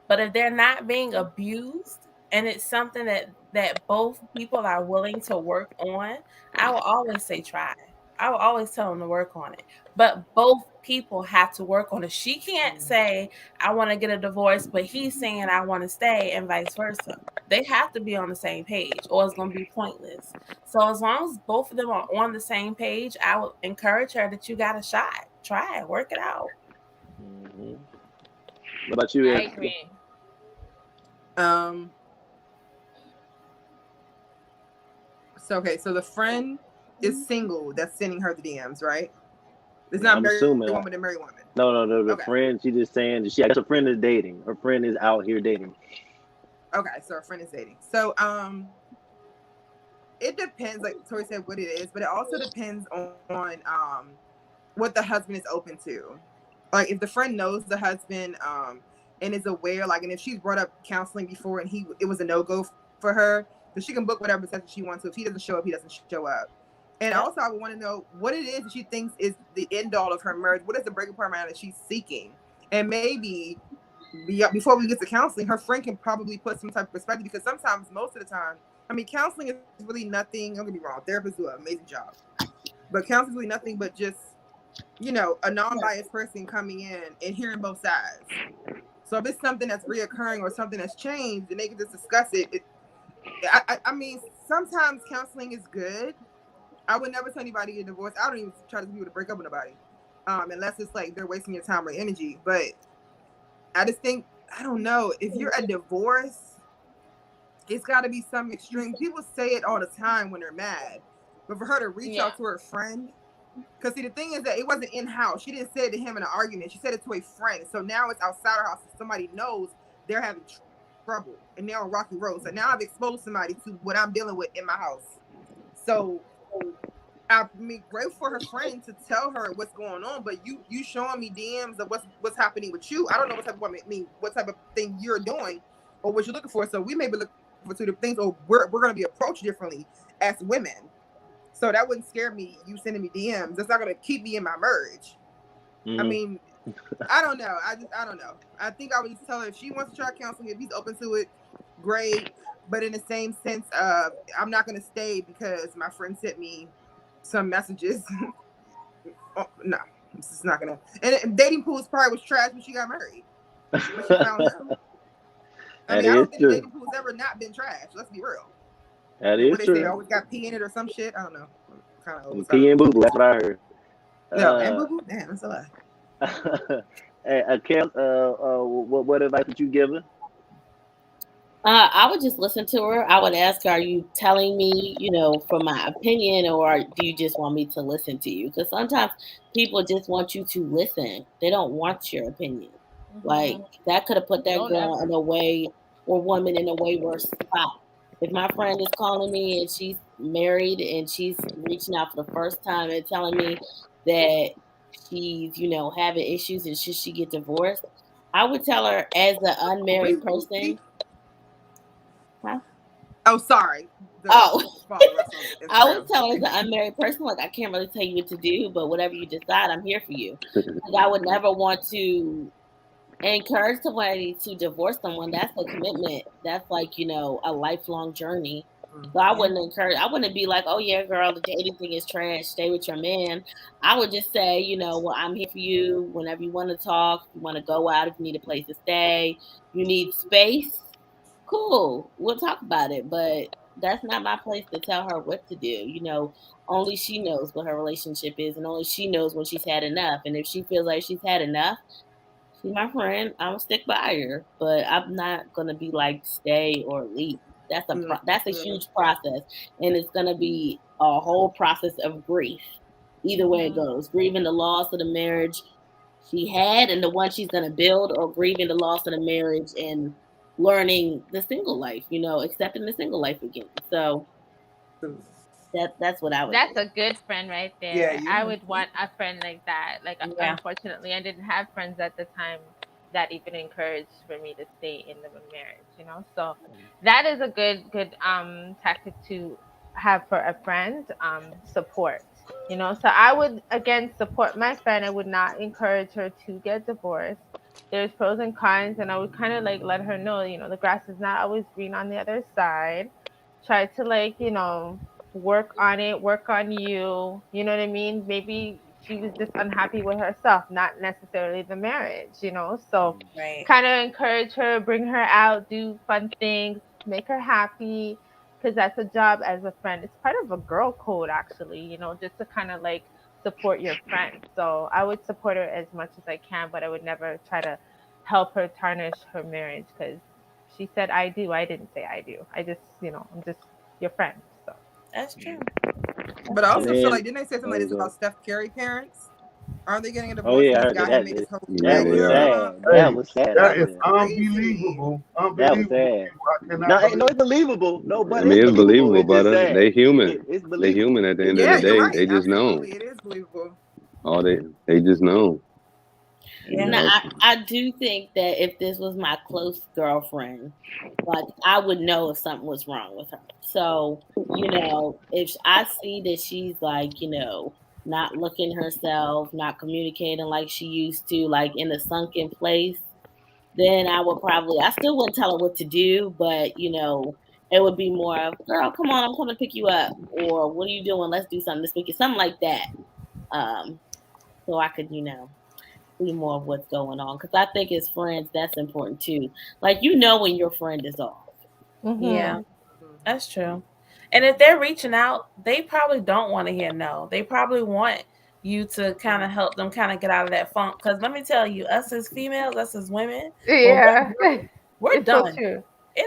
But if they're not being abused and it's something that both people are willing to work on, I will always say try. I will always tell them to work on it. But both people have to work on it. She can't say, I want to get a divorce, but he's saying I want to stay, and vice versa. They have to be on the same page or it's going to be pointless. So as long as both of them are on the same page, I would encourage her that you got a shot. Try it. Work it out. Mm-hmm. What about you, Eric? I agree. So the friend is single that's sending her the DMs, right? It's not married woman to married woman. No. The friend, she's just saying I guess her friend is dating. Her friend is out here dating. Okay, so her friend is dating. So it depends, like Toree said, what it is, but it also depends on what the husband is open to. Like if the friend knows the husband and is aware, like, and if she's brought up counseling before and it was a no-go for her, then she can book whatever session she wants to. If he doesn't show up, he doesn't show up. And also I would want to know what it is that she thinks is the end all of her marriage. What is the breaking point that she's seeking? And maybe before we get to counseling, her friend can probably put some type of perspective, because sometimes, most of the time, counseling is really nothing. Don't get me wrong, therapists do an amazing job, but counseling is really nothing but just, a non-biased person coming in and hearing both sides. So if it's something that's reoccurring or something that's changed, then they can just discuss it. Sometimes counseling is good. I would never tell anybody to get divorced. I don't even try to tell people to break up with nobody, unless it's like they're wasting your time or energy. But I just think, I don't know, if you're a divorce, it's got to be some extreme. People say it all the time when they're mad, but for her to reach out to her friend, because see, the thing is that it wasn't in-house. She didn't say it to him in an argument. She said it to a friend. So now it's outside her house. Somebody knows they're having trouble and they're on rocky road. So now I've exposed somebody to what I'm dealing with in my house. So I'm grateful for her friend to tell her what's going on, but you showing me DMs of what's happening with you. I don't know what type of thing you're doing or what you're looking for. So we may be looking for two different things, or we're going to be approached differently as women. So that wouldn't scare me, you sending me DMs. That's not going to keep me in my marriage. Mm-hmm. I don't know. I don't know. I think I would just tell her if she wants to try counseling, if he's open to it, great. But in the same sense, I'm not going to stay because my friend sent me some messages. Oh, no, this is not going to. And dating pools probably was trash when she got married. But she found out. I don't think dating pool's ever not been trash. Let's be real. That is true. They always got pee in it or some shit. I don't know. Pee and boo-boo, that's what I heard. No, and boo-boo? Damn, that's a lie. Hey, Kellz, what advice would you give her? I would just listen to her. I would ask her, are you telling me, for my opinion, or do you just want me to listen to you? Because sometimes people just want you to listen. They don't want your opinion. Like that could have put that Don't girl ever. in a way, or woman in a way worse spot. If my friend is calling me and she's married and she's reaching out for the first time and telling me that she's, having issues and should she get divorced, I would tell her as an unmarried person. Huh? Oh, sorry. Oh, Follow us on I would Instagram. tell her as an unmarried person, like, I can't really tell you what to do, but whatever you decide, I'm here for you. Because I would never want to encourage somebody to divorce someone. That's a commitment. That's like, a lifelong journey. So I wouldn't be like, oh yeah, girl, the dating thing is trash. Stay with your man. I would just say, well, I'm here for you whenever you want to talk. If you want to go out, if you need a place to stay, you need space. Cool. We'll talk about it. But that's not my place to tell her what to do. Only she knows what her relationship is, and only she knows when she's had enough. And if she feels like she's had enough, she's my friend. I'm gonna stick by her, but I'm not gonna be like stay or leave. That's a huge process, and it's gonna be a whole process of grief. Either way it goes, grieving the loss of the marriage she had and the one she's gonna build, or grieving the loss of the marriage and learning the single life. Accepting the single life again. So that's what I would. That's a good friend right there. Yeah, I would want a friend like that. Like, Yeah. unfortunately, I didn't have friends at the time that even encouraged for me to stay in the marriage. So that is a good tactic to have for a friend. Support. So I would again support my friend. I would not encourage her to get divorced. There's pros and cons, and I would kind of like let her know, the grass is not always green on the other side. Try to work on it, work on you. You know what I mean? Maybe she was just unhappy with herself, not necessarily the marriage, So Right. kind of encourage her, bring her out, do fun things, make her happy, because that's a job as a friend. It's part of a girl code, actually, just to kind of like support your friend. So I would support her as much as I can, but I would never try to help her tarnish her marriage, because she said I do. I didn't say I do. I just, I'm just your friend. So That's true. But I also And feel then- like, didn't they say something like this about Steph Curry parents? Aren't they getting a Oh, divorce? yeah, I And heard this guy that. had made this whole Yeah, That was they are. sad. Hey, That was sad. that right is there. unbelievable. That was Unbelievable. sad. I cannot No, believe it's believable. No, but I mean, it's believable, It's just brother. sad. They human. It's They believable. human at the end of Yeah, the you're day. right. They just know. Absolutely, it is believable. They just know. Yeah. Now, I do think that if this was my close girlfriend, like, I would know if something was wrong with her. So, if I see that she's like, not looking herself, not communicating like she used to, like in a sunken place, then I still wouldn't tell her what to do, but, it would be more of, girl, come on, I'm coming to pick you up. Or what are you doing? Let's do something this weekend. Something like that. So I could, see more of what's going on, because I think as friends that's important too. Like, when your friend is off. Yeah, that's true. And if they're reaching out, they probably don't want to hear no. They probably want you to kind of help them kind of get out of that funk. Because let me tell you, us as females, us as women, yeah, we're it's done. so true. I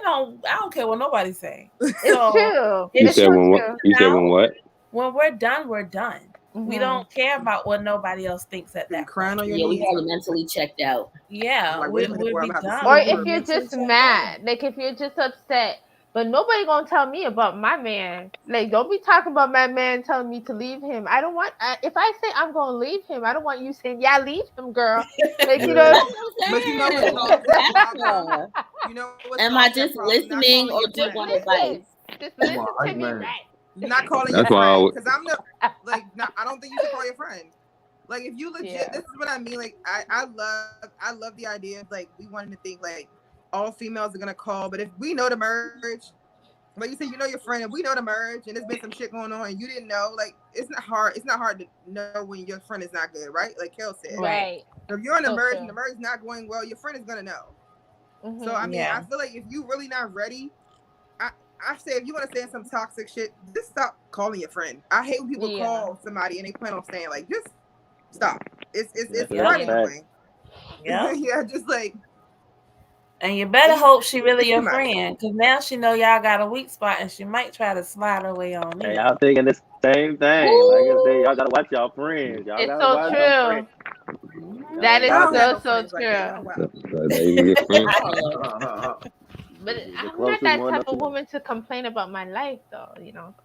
don't care what nobody's saying. It's So true. You it's said so when what? true. You said when what? when we're done, we're done. We Mhm. don't care about what nobody else thinks at You're that crying point. on your Yeah, we knees. have you mentally checked out. Yeah, Like, wait a minute, boy, we'll I'm be gonna have to done. see Or you if for a you're minute. just mad, like if you're just upset, but nobody gonna tell me about my man. Like, don't be talking about my man telling me to leave him. I don't want. If I say I'm gonna leave him, I don't want you saying, "Yeah, leave him, girl." Like, But you know what solves that problem? You know what Am solves I that just problem? Not listening calling or your do you friend. want advice? listen, just listen Right, to me, man. right? Not calling That's your why I friend, would- because I'm the I don't think you should call your friend. Like, if you legit, Yeah. this is what I mean. Like, I love the idea of, like, we wanted to think like all females are gonna call, but if we know the merge, like you said, your friend, and we know the merge, and there's been some shit going on, and you didn't know, like, it's not hard to know when your friend is not good, right? Like Kellz said. Right. So if you're in a So merge true. and the merge is not going well, your friend is gonna know. Mhm. So I mean, Yeah. I feel like if you really not ready, I say if you want to say some toxic shit, just stop calling your friend. I hate when people Yeah. call somebody and they plan on staying. Like, just stop. It's Yeah, fun that's anyway. Yeah. Yeah, just like, And you better hope she really it's your too much. friend, because now she know y'all got a weak spot and she might try to slide her way on Hey, in. y'all thinking the same thing. Like I said, y'all gotta watch y'all friends. Y'all It's gotta so watch y'all true. friends. That is I don't have no so friends like true. that. Wow. So they even get friends. But The I'm not closest that one type up of to them. woman to complain about my life, though.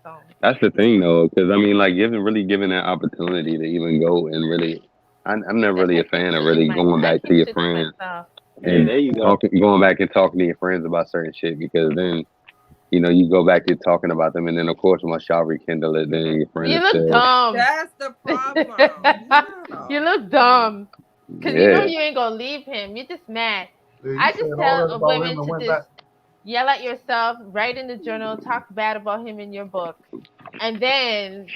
So That's the thing, though, because I mean, like, really given that opportunity to even go and really, I'm never really a fan of really going I back to keep your shit to friends myself. Yeah, and there you go. going back and talking to your friends about certain shit, because then, you go back to talking about them, and then of course once y'all rekindle it, then your friend You is look still, dumb. That's the problem. You No. look dumb. Because yeah. you ain't going to leave him. You're just mad. Yeah, you I said just all tell that about women him and to went just back. yell at yourself, write in the journal, talk bad about him in your book, and then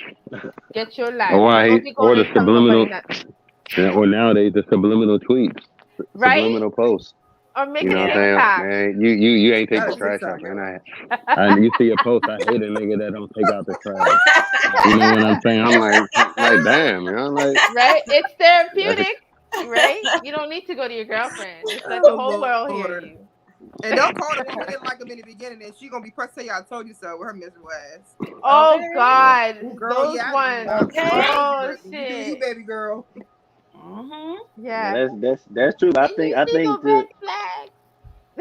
get your life. Or Don't be or going the and telling nobody subliminal, nothing. or nowadays the subliminal tweets, Right? subliminal posts. Or make You a know what I'm saying? TikTok. Man, you ain't take Not the a trash TikTok, out, man. girl. And you see a post, I hate a nigga that don't take out the trash. You know what I'm saying? I'm like, damn, like, Right? It's therapeutic. Right? You don't need to go to your girlfriend. Just let the Oh, whole world hear Lord. you. And don't call the woman you didn't like them in the beginning, and she gonna be pressed to say I told you so with her miserable ass. Oh Okay. God, Ooh, girl, those yeah, ones. Okay. Oh you do you, shit. baby girl. Mm-hmm. Yeah. That's true. I You think see no red flags.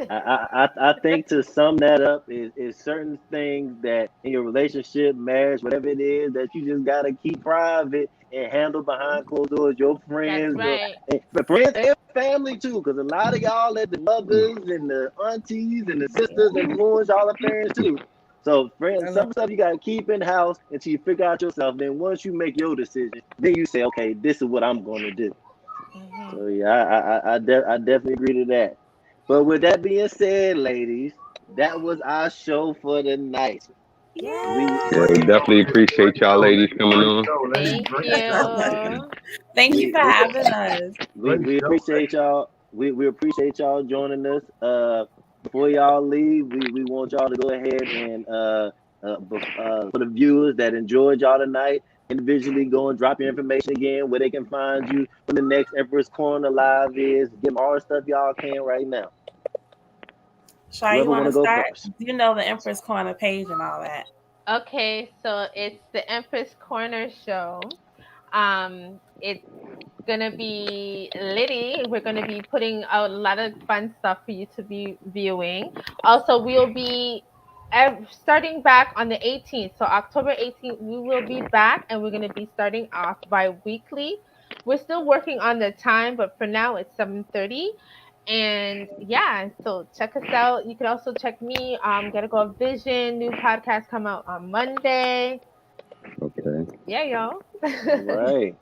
I think to sum that up is certain things that in your relationship, marriage, whatever it is, that you just gotta keep private and handle behind closed doors. Your That's friends, right. but friends and family too, because a lot of y'all let the mothers and the aunties and the sisters influence y'all affairs too. So friends, some stuff you gotta keep in house until you figure out yourself. Then once you make your decision, then you say, okay, this is what I'm gonna do. So yeah, I definitely agree to that. But with that being said, ladies, that was our show for the night. We yeah, we definitely appreciate y'all ladies coming on. Thank you. Thank you for having us. we appreciate y'all. We appreciate y'all joining us. Before y'all leave, we want y'all to go ahead and for the viewers that enjoyed y'all tonight, individually go and drop your information again where they can find you when the next Empress Corner live is. Give them all the stuff y'all can right now. Char, you Whoever want want to to go start? first. You know the Empress Corner page and all that. Okay, so it's the Empress Corner show. It's gonna be litty. We're gonna be putting out a lot of fun stuff for you to be viewing. Also, we'll be starting back on the 18th. So October 18th, we will be back, and we're gonna be starting off bi-weekly. We're still working on the time, but for now it's 7:30. And yeah, so check us out. You can also check me. Gotta Go Vision. New podcast come out on Monday. Okay. Yeah, y'all. All right.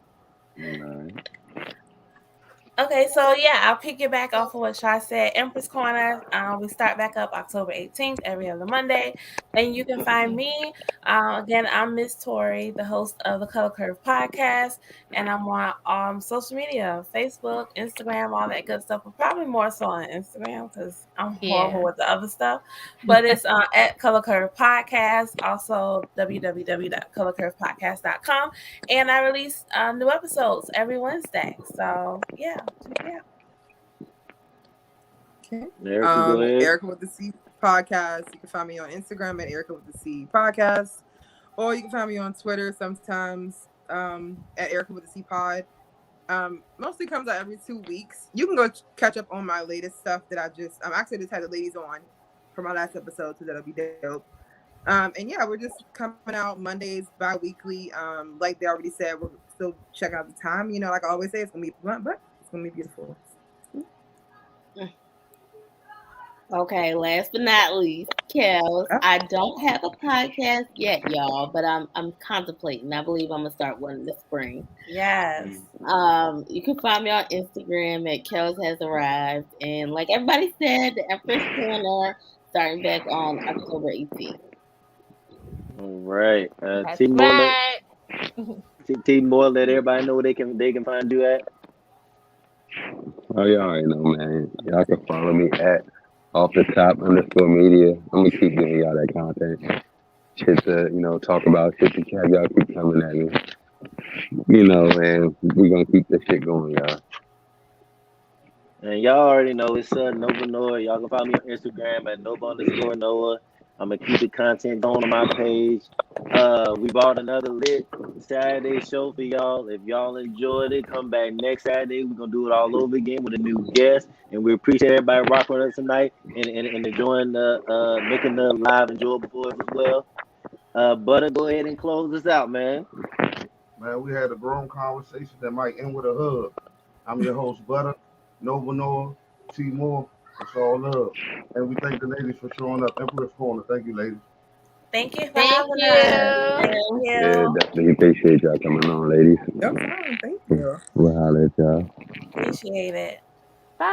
Okay, so yeah, I'll piggyback off of what Char said. Empress Corner, we start back up October 18th, every other Monday. And you can find me. Again, I'm Miss Toree, the host of the Color Curve podcast. And I'm on social media, Facebook, Instagram, all that good stuff. But probably more so on Instagram because I'm horrible with the other stuff. But it's at Color Curve Podcast, also www.colorcurvepodcast.com. And I release new episodes every Wednesday. So yeah. Okay. Erica, go ahead. Erica with the C podcast. You can find me on Instagram at Erica with the C podcast, or you can find me on Twitter sometimes at Erica with the C pod. Mostly comes out every 2 weeks. You can go catch up on my latest stuff that I actually just had the ladies on for my last episode, so that'll be dope. And yeah, we're just coming out Mondays bi-weekly. Like they already said, we're still checking out the time. Like I always say, it's gonna be blunt, but it's gonna be beautiful. Okay, last but not least, Kellz. I don't have a podcast yet, y'all, but I'm contemplating. I believe I'm gonna start one in the spring. Yes. You can find me on Instagram at Kellz Has Arrived, and like everybody said, the Empress Corner starting back on October 18th. All right. That's Team right. Team Moore, let everybody know where they can find you at. Oh, y'all already know, man. Y'all can follow me at _media. I'm gonna keep giving y'all that content. Shit to, talk about, shit to have y'all keep coming at me. And we're gonna keep this shit going, y'all. And y'all already know it's Nova Noah. Y'all can follow me on Instagram at Nova_Noah. I'm gonna keep the content going on my page. We bought another lit Saturday show for y'all. If y'all enjoyed it, come back next Saturday. We're gonna do it all over again with a new guest. And we appreciate everybody rocking with us tonight and enjoying the making the live enjoyable for us as well. Butta, go ahead and close us out, man. Man, we had a grown conversation that might end with a hug. I'm your host, Butta, Nova Noah, T Moore. It's all love. And we thank the ladies for showing up. Empress Corner. Thank you, ladies. Thank you for Thank having you. us. Thank you. Yeah, definitely appreciate y'all coming on, ladies. No problem. Thank you. We'll holler at y'all. Appreciate it.